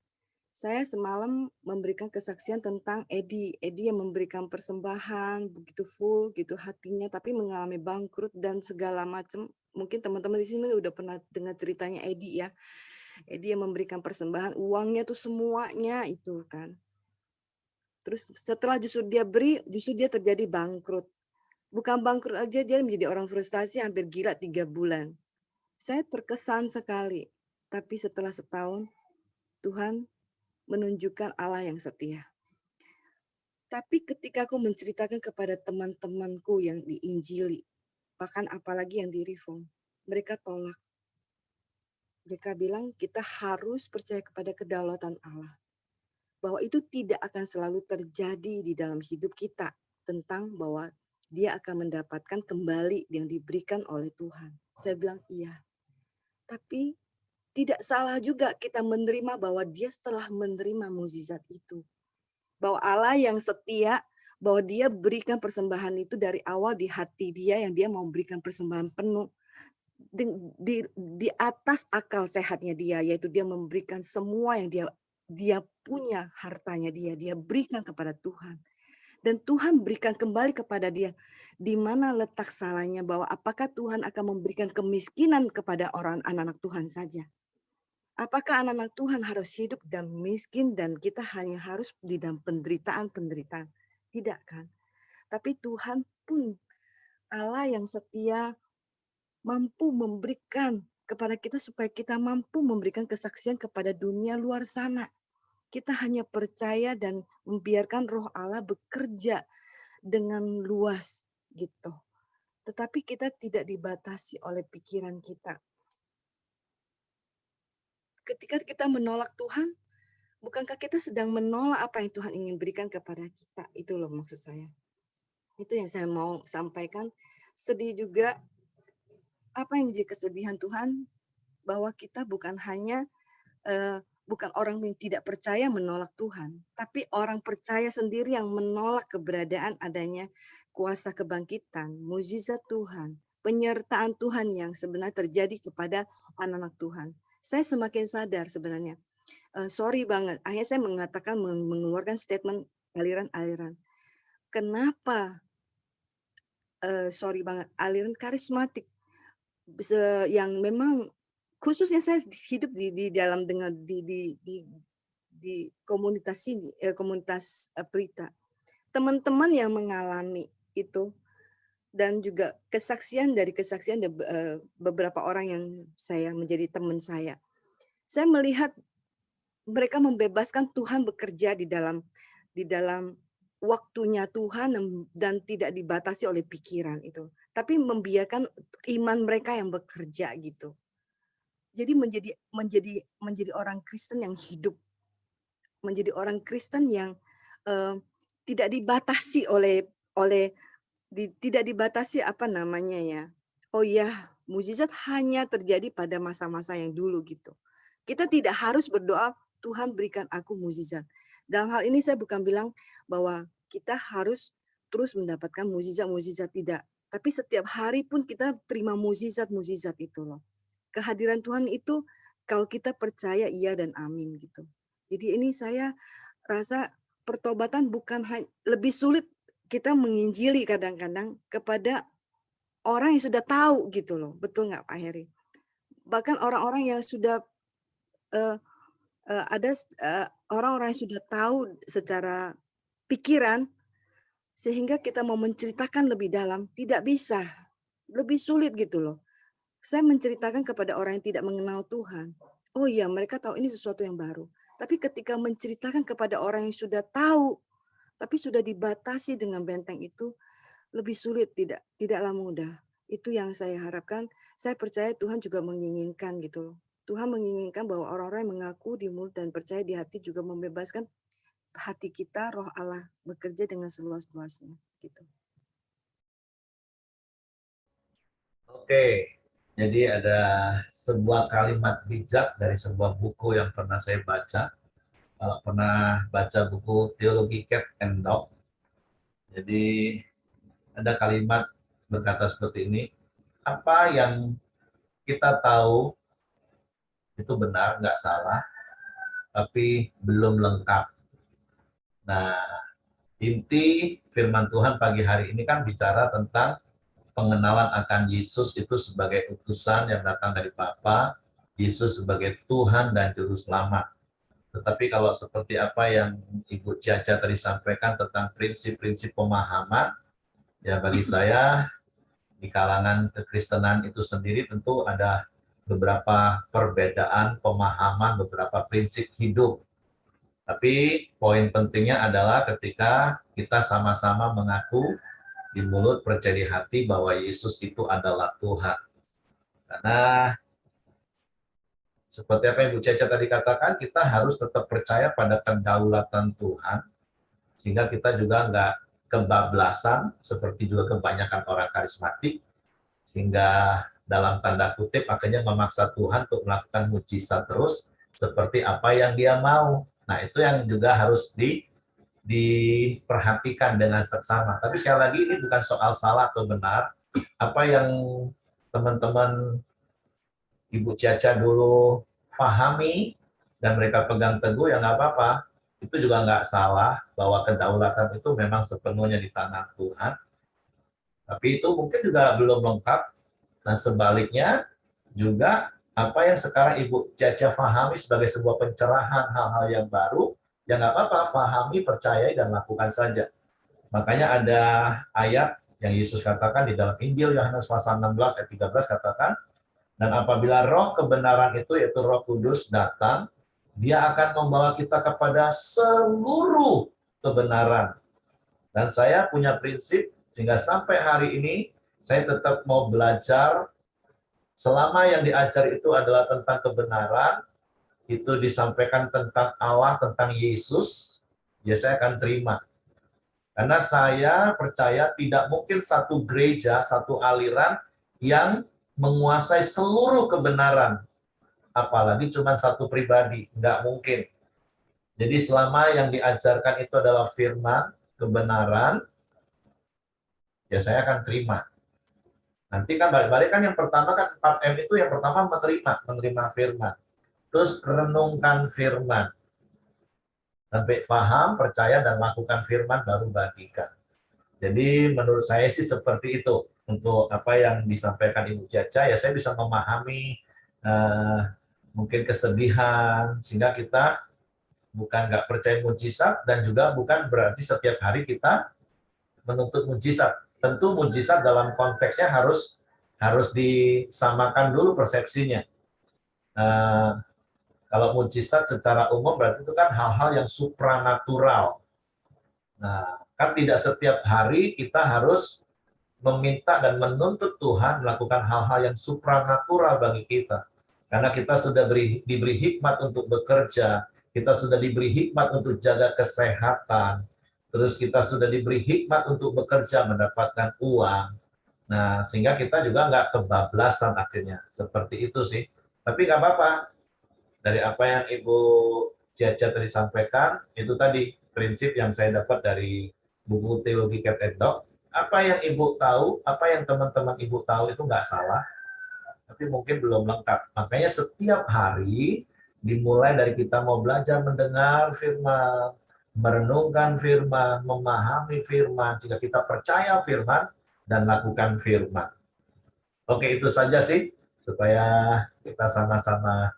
Saya semalam memberikan kesaksian tentang Edi yang memberikan persembahan begitu full gitu hatinya, tapi mengalami bangkrut dan segala macam. Mungkin teman-teman di sini udah pernah dengar ceritanya Edi ya. Edi yang memberikan persembahan, uangnya tuh semuanya itu kan. Terus setelah justru dia terjadi bangkrut. Bukan bangkrut aja, dia menjadi orang frustasi hampir gila 3 bulan. Saya terkesan sekali. Tapi setelah setahun, Tuhan menunjukkan Allah yang setia. Tapi ketika aku menceritakan kepada teman-temanku yang diinjili, bahkan apalagi yang di reform, mereka tolak. Mereka bilang kita harus percaya kepada kedaulatan Allah. Bahwa itu tidak akan selalu terjadi di dalam hidup kita. Tentang bahwa dia akan mendapatkan kembali yang diberikan oleh Tuhan. Saya bilang iya. Tapi tidak salah juga kita menerima bahwa dia setelah menerima mukjizat itu. Bahwa Allah yang setia, bahwa dia berikan persembahan itu dari awal di hati dia yang dia mau berikan persembahan penuh. Di atas akal sehatnya dia, yaitu dia memberikan semua yang dia punya, hartanya dia berikan kepada Tuhan. Dan Tuhan berikan kembali kepada dia. Di mana letak salahnya bahwa apakah Tuhan akan memberikan kemiskinan kepada orang anak-anak Tuhan saja? Apakah anak-anak Tuhan harus hidup dan miskin dan kita hanya harus di dalam penderitaan? Tidak kan? Tapi Tuhan pun Allah yang setia mampu memberikan kepada kita supaya kita mampu memberikan kesaksian kepada dunia luar sana. Kita hanya percaya dan membiarkan roh Allah bekerja dengan luas gitu. Tetapi kita tidak dibatasi oleh pikiran kita. Ketika kita menolak Tuhan, bukankah kita sedang menolak apa yang Tuhan ingin berikan kepada kita? Itu loh maksud saya. Itu yang saya mau sampaikan. Sedih juga apa yang menjadi kesedihan Tuhan bahwa kita bukan hanya bukan orang yang tidak percaya menolak Tuhan, tapi orang percaya sendiri yang menolak keberadaan adanya kuasa kebangkitan, mukjizat Tuhan, penyertaan Tuhan yang sebenarnya terjadi kepada anak-anak Tuhan. Saya semakin sadar sebenarnya. Sorry banget, akhirnya saya mengatakan mengeluarkan statement aliran-aliran. Kenapa? Sorry banget, aliran karismatik yang memang khususnya saya hidup di dalam dengan di komunitas ini, komunitas Pelita. Teman-teman yang mengalami itu dan juga kesaksian beberapa orang yang saya menjadi teman saya. Saya melihat mereka membebaskan Tuhan bekerja di dalam waktunya Tuhan dan tidak dibatasi oleh pikiran itu. Tapi membiarkan iman mereka yang bekerja gitu. Jadi menjadi orang Kristen yang hidup, menjadi orang Kristen yang tidak dibatasi tidak dibatasi apa namanya ya. Oh ya, Mukjizat hanya terjadi pada masa-masa yang dulu gitu. Kita tidak harus berdoa, Tuhan berikan aku mukjizat. Dalam hal ini saya bukan bilang bahwa kita harus terus mendapatkan mukjizat-mukjizat, tidak. Tapi setiap hari pun kita terima mukjizat-mukjizat itu loh. Kehadiran Tuhan itu kalau kita percaya iya dan amin gitu. Jadi ini saya rasa pertobatan bukan lebih sulit kita menginjili kadang-kadang kepada orang yang sudah tahu gitu loh. Betul nggak Pak Heri? Bahkan orang-orang yang sudah ada orang-orang yang sudah tahu secara pikiran, sehingga kita mau menceritakan lebih dalam, tidak bisa. Lebih sulit gitu loh. Saya menceritakan kepada orang yang tidak mengenal Tuhan. Oh iya, mereka tahu ini sesuatu yang baru. Tapi ketika menceritakan kepada orang yang sudah tahu, tapi sudah dibatasi dengan benteng itu, lebih sulit, tidaklah mudah. Itu yang saya harapkan. Saya percaya Tuhan juga menginginkan gitu loh. Tuhan menginginkan bahwa orang-orang yang mengaku di mulut dan percaya di hati juga membebaskan hati kita, roh Allah bekerja dengan seluas-luasnya gitu. Oke, jadi ada sebuah kalimat bijak dari sebuah buku yang pernah saya baca. Kalau pernah baca buku Teologi Cat and Dog, jadi ada kalimat berkata seperti ini, apa yang kita tahu itu benar, nggak salah, tapi belum lengkap. Nah, inti firman Tuhan pagi hari ini kan bicara tentang pengenalan akan Yesus itu sebagai utusan yang datang dari Bapa, Yesus sebagai Tuhan dan Juru Selamat. Tetapi kalau seperti apa yang Ibu Ciaca tadi sampaikan tentang prinsip-prinsip pemahaman, ya bagi saya di kalangan kekristenan itu sendiri tentu ada beberapa perbedaan pemahaman, beberapa prinsip hidup. Tapi poin pentingnya adalah ketika kita sama-sama mengaku di mulut, percaya di hati bahwa Yesus itu adalah Tuhan. Karena seperti apa yang Bu Caca tadi katakan, kita harus tetap percaya pada kedaulatan Tuhan, sehingga kita juga nggak kebablasan, seperti juga kebanyakan orang karismatik, sehingga dalam tanda kutip akhirnya memaksa Tuhan untuk melakukan mujizat terus, seperti apa yang dia mau. Nah, itu yang juga harus diperhatikan dengan seksama. Tapi sekali lagi ini bukan soal salah atau benar. Apa yang teman-teman Ibu Ciaca dulu pahami dan mereka pegang teguh ya nggak apa-apa. Itu juga nggak salah bahwa kedaulatan itu memang sepenuhnya di tangan Tuhan. Tapi itu mungkin juga belum lengkap. Nah sebaliknya juga apa yang sekarang Ibu Ciaca pahami sebagai sebuah pencerahan hal-hal yang baru, ya nggak apa-apa, pahami, percayai, dan lakukan saja. Makanya ada ayat yang Yesus katakan di dalam Injil Yohanes pasal 16 ayat 13 katakan, dan apabila roh kebenaran itu yaitu Roh Kudus datang, dia akan membawa kita kepada seluruh kebenaran. Dan saya punya prinsip sehingga sampai hari ini saya tetap mau belajar selama yang diajar itu adalah tentang kebenaran, itu disampaikan tentang Allah, tentang Yesus, ya saya akan terima. Karena saya percaya tidak mungkin satu gereja, satu aliran yang menguasai seluruh kebenaran. Apalagi cuma satu pribadi, nggak mungkin. Jadi selama yang diajarkan itu adalah firman, kebenaran, ya saya akan terima. Nanti kan balik-balik kan yang pertama kan 4M itu yang pertama menerima firman. Terus renungkan firman. Sampai paham, percaya, dan lakukan firman baru bagikan. Jadi menurut saya sih seperti itu. Untuk apa yang disampaikan Ibu Ciaca, ya saya bisa memahami mungkin kesedihan, sehingga kita bukan nggak percaya mujizat, dan juga bukan berarti setiap hari kita menuntut mujizat. Tentu mujizat dalam konteksnya harus disamakan dulu persepsinya. Kalau mujizat secara umum berarti itu kan hal-hal yang supranatural. Nah, kan tidak setiap hari kita harus meminta dan menuntut Tuhan melakukan hal-hal yang supranatural bagi kita. Karena kita sudah diberi hikmat untuk bekerja, kita sudah diberi hikmat untuk jaga kesehatan, terus kita sudah diberi hikmat untuk bekerja mendapatkan uang. Nah, sehingga kita juga nggak kebablasan akhirnya. Seperti itu sih. Tapi nggak apa-apa. Dari apa yang Ibu Ciaca tadi sampaikan, itu tadi prinsip yang saya dapat dari buku Teologi Cat and Dog. Apa yang Ibu tahu, apa yang teman-teman Ibu tahu itu nggak salah, tapi mungkin belum lengkap. Makanya setiap hari dimulai dari kita mau belajar mendengar firman, merenungkan firman, memahami firman, jika kita percaya firman, dan lakukan firman. Oke, itu saja sih, supaya kita sama-sama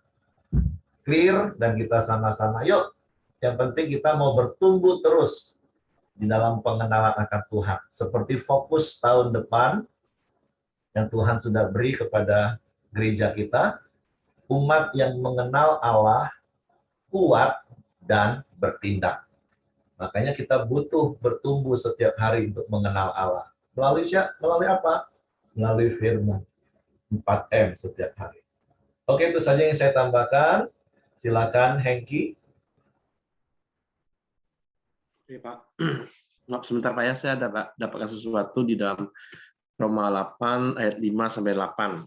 clear, dan kita sama-sama, yuk, yang penting kita mau bertumbuh terus di dalam pengenalan akan Tuhan. Seperti fokus tahun depan, yang Tuhan sudah beri kepada gereja kita, umat yang mengenal Allah kuat dan bertindak. Makanya kita butuh bertumbuh setiap hari untuk mengenal Allah. Melalui apa? Melalui firman. 4M setiap hari. Oke, itu saja yang saya tambahkan. Silakan Hengki. Oke, Pak. Maaf sebentar Pak ya, saya dapatkan sesuatu di dalam Roma 8 ayat 5 sampai 8.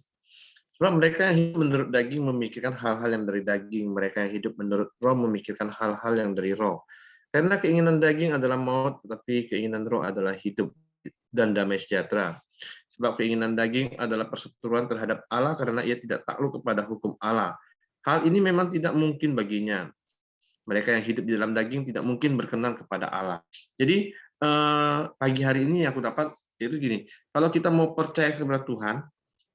Sebab mereka yang hidup menurut daging memikirkan hal-hal yang dari daging, mereka yang hidup menurut roh memikirkan hal-hal yang dari roh. Karena keinginan daging adalah maut, tetapi keinginan roh adalah hidup dan damai sejahtera. Sebab keinginan daging adalah perseteruan terhadap Allah karena ia tidak takluk kepada hukum Allah. Hal ini memang tidak mungkin baginya. Mereka yang hidup di dalam daging tidak mungkin berkenan kepada Allah. Jadi pagi hari ini yang aku dapat yaitu gini, kalau kita mau percaya kepada Tuhan,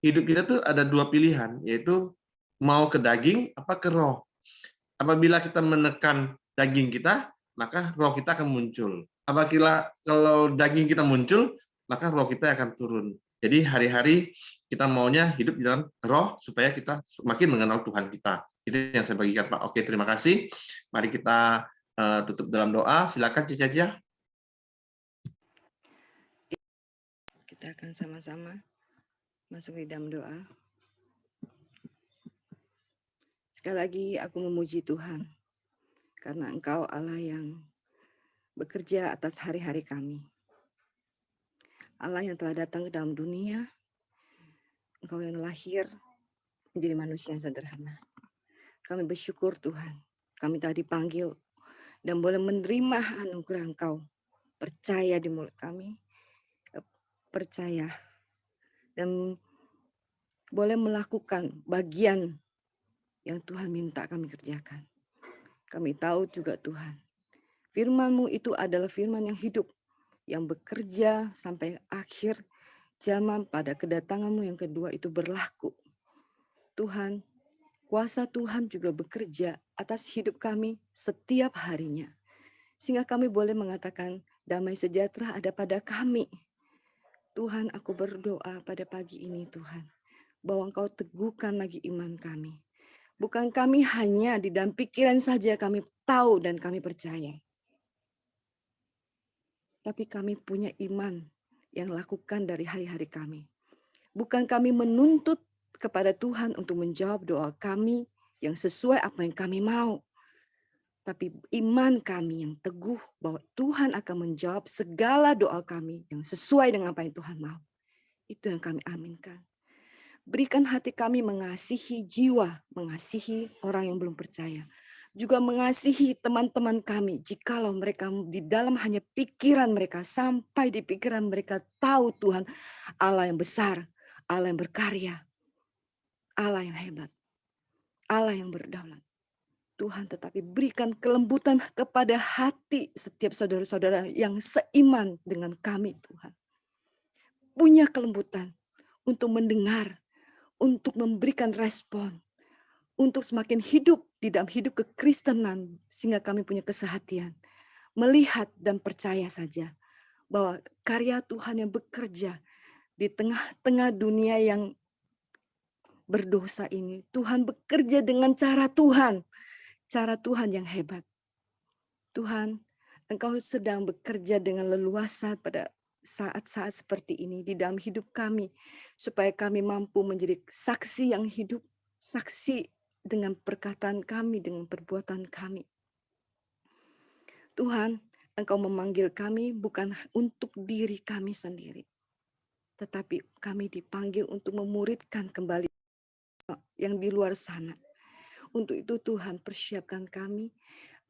hidup kita tuh ada dua pilihan, yaitu mau ke daging apa ke roh. Apabila kita menekan daging kita, maka roh kita akan muncul. Apabila kalau daging kita muncul, maka roh kita akan turun. Jadi hari-hari kita maunya hidup di dalam roh supaya kita semakin mengenal Tuhan kita. Itu yang saya bagikan, Pak. Oke, terima kasih. Mari kita tutup dalam doa. Silakan Cica. Kita akan sama-sama masuk di dalam doa. Sekali lagi aku memuji Tuhan, karena Engkau Allah yang bekerja atas hari-hari kami. Allah yang telah datang ke dalam dunia, Engkau yang lahir menjadi manusia yang sederhana. Kami bersyukur Tuhan, kami telah dipanggil dan boleh menerima anugerah Engkau. Percaya di mulut kami, percaya, dan boleh melakukan bagian yang Tuhan minta kami kerjakan. Kami tahu juga Tuhan, firman-Mu itu adalah firman yang hidup, yang bekerja sampai akhir zaman pada kedatangan-Mu yang kedua itu berlaku. Tuhan, kuasa Tuhan juga bekerja atas hidup kami setiap harinya. Sehingga kami boleh mengatakan damai sejahtera ada pada kami. Tuhan, aku berdoa pada pagi ini Tuhan, bahwa Engkau teguhkan lagi iman kami. Bukan kami hanya di dalam pikiran saja kami tahu dan kami percaya. Tapi kami punya iman yang lakukan dari hari-hari kami. Bukan kami menuntut kepada Tuhan untuk menjawab doa kami yang sesuai apa yang kami mau. Tapi iman kami yang teguh bahwa Tuhan akan menjawab segala doa kami yang sesuai dengan apa yang Tuhan mau. Itu yang kami aminkan. Berikan hati kami mengasihi jiwa, mengasihi orang yang belum percaya. Juga mengasihi teman-teman kami, jikalau mereka di dalam hanya pikiran mereka, sampai di pikiran mereka tahu Tuhan Allah yang besar, Allah yang berkarya, Allah yang hebat, Allah yang berdaulat. Tuhan, tetapi berikan kelembutan kepada hati setiap saudara-saudara yang seiman dengan kami, Tuhan. Punya kelembutan untuk mendengar, untuk memberikan respon, untuk semakin hidup di dalam hidup kekristenan, sehingga kami punya kesehatian, melihat dan percaya saja bahwa karya Tuhan yang bekerja di tengah-tengah dunia yang berdosa ini, Tuhan bekerja dengan cara Tuhan yang hebat. Tuhan, Engkau sedang bekerja dengan leluasa pada saat-saat seperti ini di dalam hidup kami, supaya kami mampu menjadi saksi yang hidup, saksi dengan perkataan kami, dengan perbuatan kami. Tuhan, Engkau memanggil kami bukan untuk diri kami sendiri, tetapi kami dipanggil untuk memuridkan kembali yang di luar sana. Untuk itu Tuhan persiapkan kami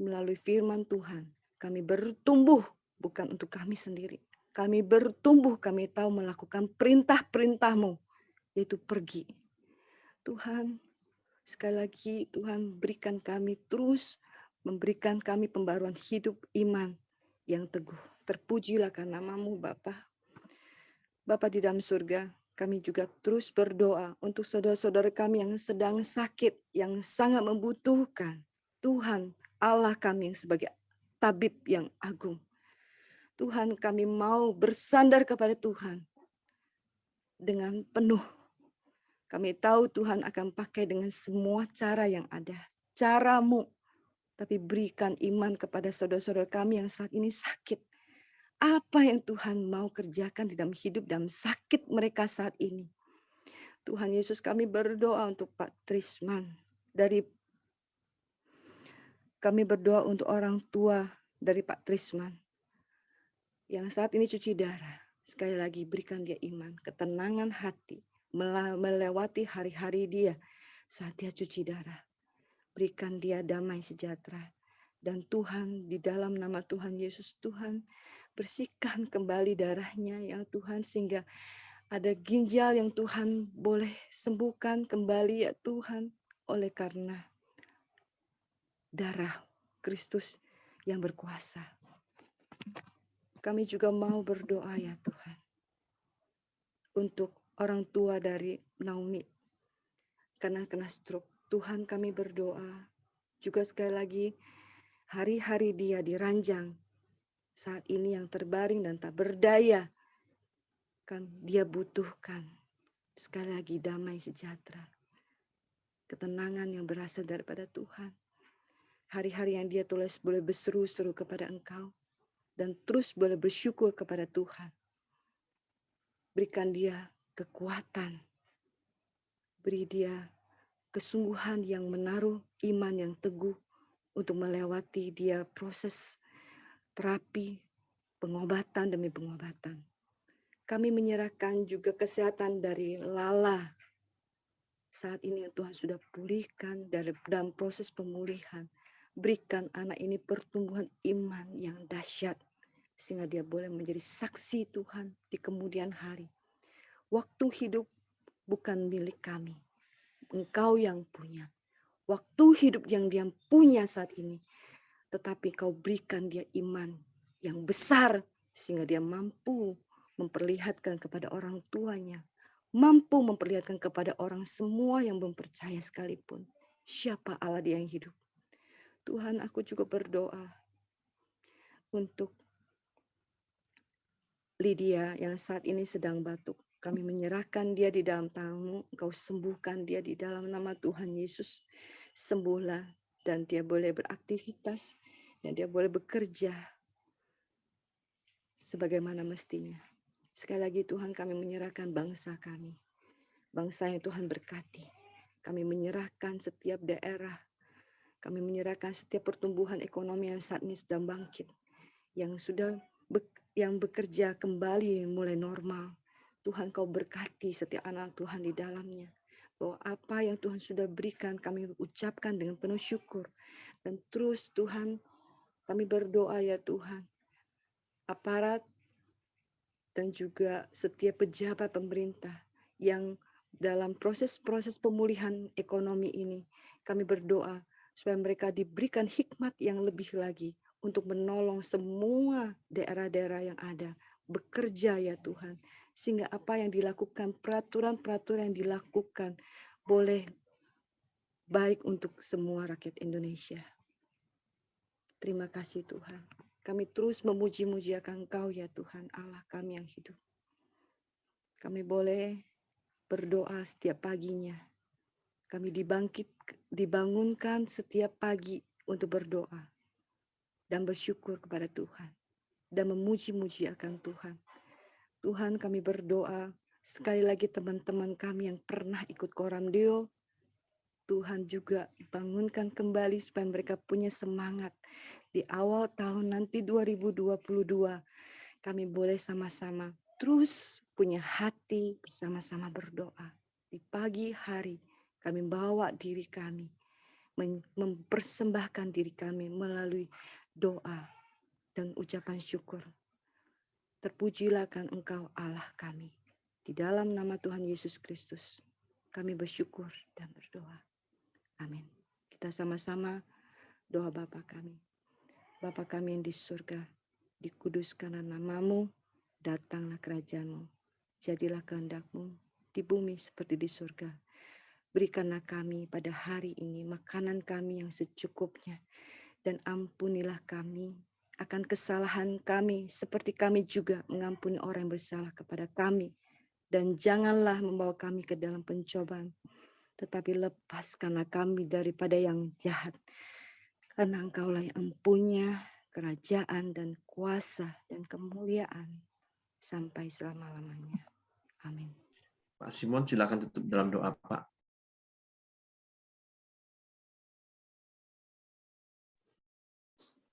melalui firman Tuhan. Kami bertumbuh bukan untuk kami sendiri. Kami bertumbuh, kami tahu melakukan perintah-perintah-Mu, yaitu pergi. Tuhan, sekali lagi Tuhan berikan kami terus, memberikan kami pembaruan hidup iman yang teguh. Terpujilah karena nama-Mu Bapa. Bapa di dalam surga, kami juga terus berdoa untuk saudara-saudara kami yang sedang sakit, yang sangat membutuhkan Tuhan Allah kami yang sebagai tabib yang agung. Tuhan, kami mau bersandar kepada Tuhan dengan penuh. Kami tahu Tuhan akan pakai dengan semua cara yang ada. Cara-Mu. Tapi berikan iman kepada saudara-saudara kami yang saat ini sakit. Apa yang Tuhan mau kerjakan di dalam hidup dan sakit mereka saat ini. Tuhan Yesus, kami berdoa untuk Pak Trisman. Kami berdoa untuk orang tua dari Pak Trisman yang saat ini cuci darah. Sekali lagi berikan dia iman, ketenangan hati, melewati hari-hari dia saat dia cuci darah. Berikan dia damai sejahtera. Dan Tuhan, di dalam nama Tuhan Yesus, Tuhan bersihkan kembali darahnya yang Tuhan, sehingga ada ginjal yang Tuhan boleh sembuhkan kembali ya Tuhan, oleh karena darah Kristus yang berkuasa. Kami juga mau berdoa ya Tuhan, untuk orang tua dari Naomi karena kena stroke. Tuhan, kami berdoa juga sekali lagi, hari-hari dia diranjang saat ini yang terbaring dan tak berdaya, kan dia butuhkan sekali lagi damai sejahtera, ketenangan yang berasal daripada Tuhan. Hari-hari yang dia tulis boleh berseru-seru kepada Engkau dan terus boleh bersyukur kepada Tuhan. Berikan dia kekuatan, beri dia kesungguhan yang menaruh iman yang teguh untuk melewati dia proses terapi, pengobatan demi pengobatan. Kami menyerahkan juga kesehatan dari Lala. Saat ini Tuhan sudah pulihkan dalam proses pemulihan. Berikan anak ini pertumbuhan iman yang dahsyat, sehingga dia boleh menjadi saksi Tuhan di kemudian hari. Waktu hidup bukan milik kami. Engkau yang punya. Waktu hidup yang dia punya saat ini. Tetapi Kau berikan dia iman yang besar, sehingga dia mampu memperlihatkan kepada orang tuanya, mampu memperlihatkan kepada orang semua yang belum percaya sekalipun, siapa Allah dia yang hidup. Tuhan, aku juga berdoa untuk Lydia yang saat ini sedang batuk. Kami menyerahkan dia di dalam tangan-Mu, Engkau sembuhkan dia di dalam nama Tuhan Yesus. Sembuhlah dan dia boleh beraktivitas dan dia boleh bekerja sebagaimana mestinya. Sekali lagi Tuhan, kami menyerahkan bangsa kami. Bangsa yang Tuhan berkati. Kami menyerahkan setiap daerah. Kami menyerahkan setiap pertumbuhan ekonomi yang saat ini sedang bangkit. Yang sudah yang bekerja kembali mulai normal. Tuhan, Kau berkati setiap anak Tuhan di dalamnya. Bahwa apa yang Tuhan sudah berikan kami ucapkan dengan penuh syukur. Dan terus Tuhan, kami berdoa ya Tuhan. Aparat dan juga setiap pejabat pemerintah yang dalam proses-proses pemulihan ekonomi ini, kami berdoa supaya mereka diberikan hikmat yang lebih lagi untuk menolong semua daerah-daerah yang ada, bekerja ya Tuhan, sehingga apa yang dilakukan, peraturan-peraturan yang dilakukan boleh baik untuk semua rakyat Indonesia. Terima kasih Tuhan. Kami terus memuji-muji akan Engkau ya Tuhan, Allah kami yang hidup. Kami boleh berdoa setiap paginya. Kami dibangunkan setiap pagi untuk berdoa dan bersyukur kepada Tuhan dan memuji-muji akan Tuhan. Tuhan, kami berdoa sekali lagi teman-teman kami yang pernah ikut Koramdeo, Tuhan juga bangunkan kembali supaya mereka punya semangat di awal tahun nanti 2022. Kami boleh sama-sama terus punya hati bersama-sama berdoa. Di pagi hari kami bawa diri kami, mempersembahkan diri kami melalui doa dan ucapan syukur. Terpujilah kan Engkau Allah kami. Di dalam nama Tuhan Yesus Kristus, kami bersyukur dan berdoa. Amin. Kita sama-sama doa Bapa kami. Bapa kami yang di surga, dikuduskanlah nama-Mu, datanglah kerajaan-Mu. Jadilah kehendak-Mu di bumi seperti di surga. Berikanlah kami pada hari ini makanan kami yang secukupnya, dan ampunilah kami akan kesalahan kami seperti kami juga mengampuni orang yang bersalah kepada kami. Dan janganlah membawa kami ke dalam pencobaan, tetapi lepaskanlah kami daripada yang jahat. Karena Engkaulah yang punya kerajaan dan kuasa dan kemuliaan sampai selama-lamanya. Amin. Pak Simon, silakan tutup dalam doa, Pak.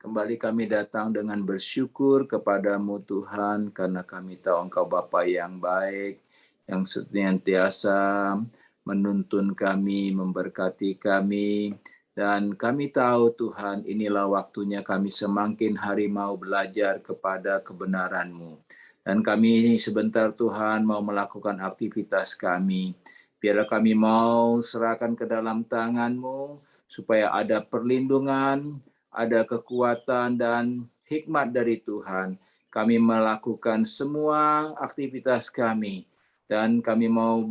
Kembali kami datang dengan bersyukur kepadamu Tuhan, karena kami tahu Engkau Bapa yang baik, yang senantiasa menuntun kami, memberkati kami. Dan kami tahu Tuhan, inilah waktunya kami semakin hari mau belajar kepada kebenaran-Mu. Dan kami sebentar Tuhan mau melakukan aktivitas kami. Biarlah kami mau serahkan ke dalam tangan-Mu, supaya ada perlindungan, ada kekuatan dan hikmat dari Tuhan. Kami melakukan semua aktivitas kami, dan kami mau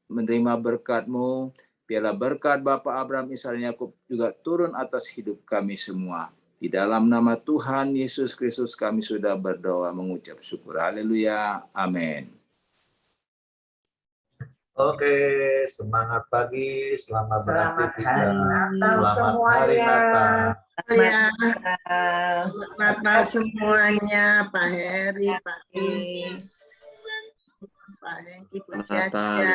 menerima berkat-Mu. Biarlah berkat Bapak Abraham, Ishak, dan Yakub juga turun atas hidup kami semua. Di dalam nama Tuhan Yesus Kristus kami sudah berdoa mengucap syukur. Haleluya. Amin. Oke, semangat pagi, selamat Selamat beraktivitas. hari Natal Selamat hari semuanya. Natal. Ya, Natal semuanya, Pak Heri, Pak Kim, Pak Hengki, Bu Natal. Caca.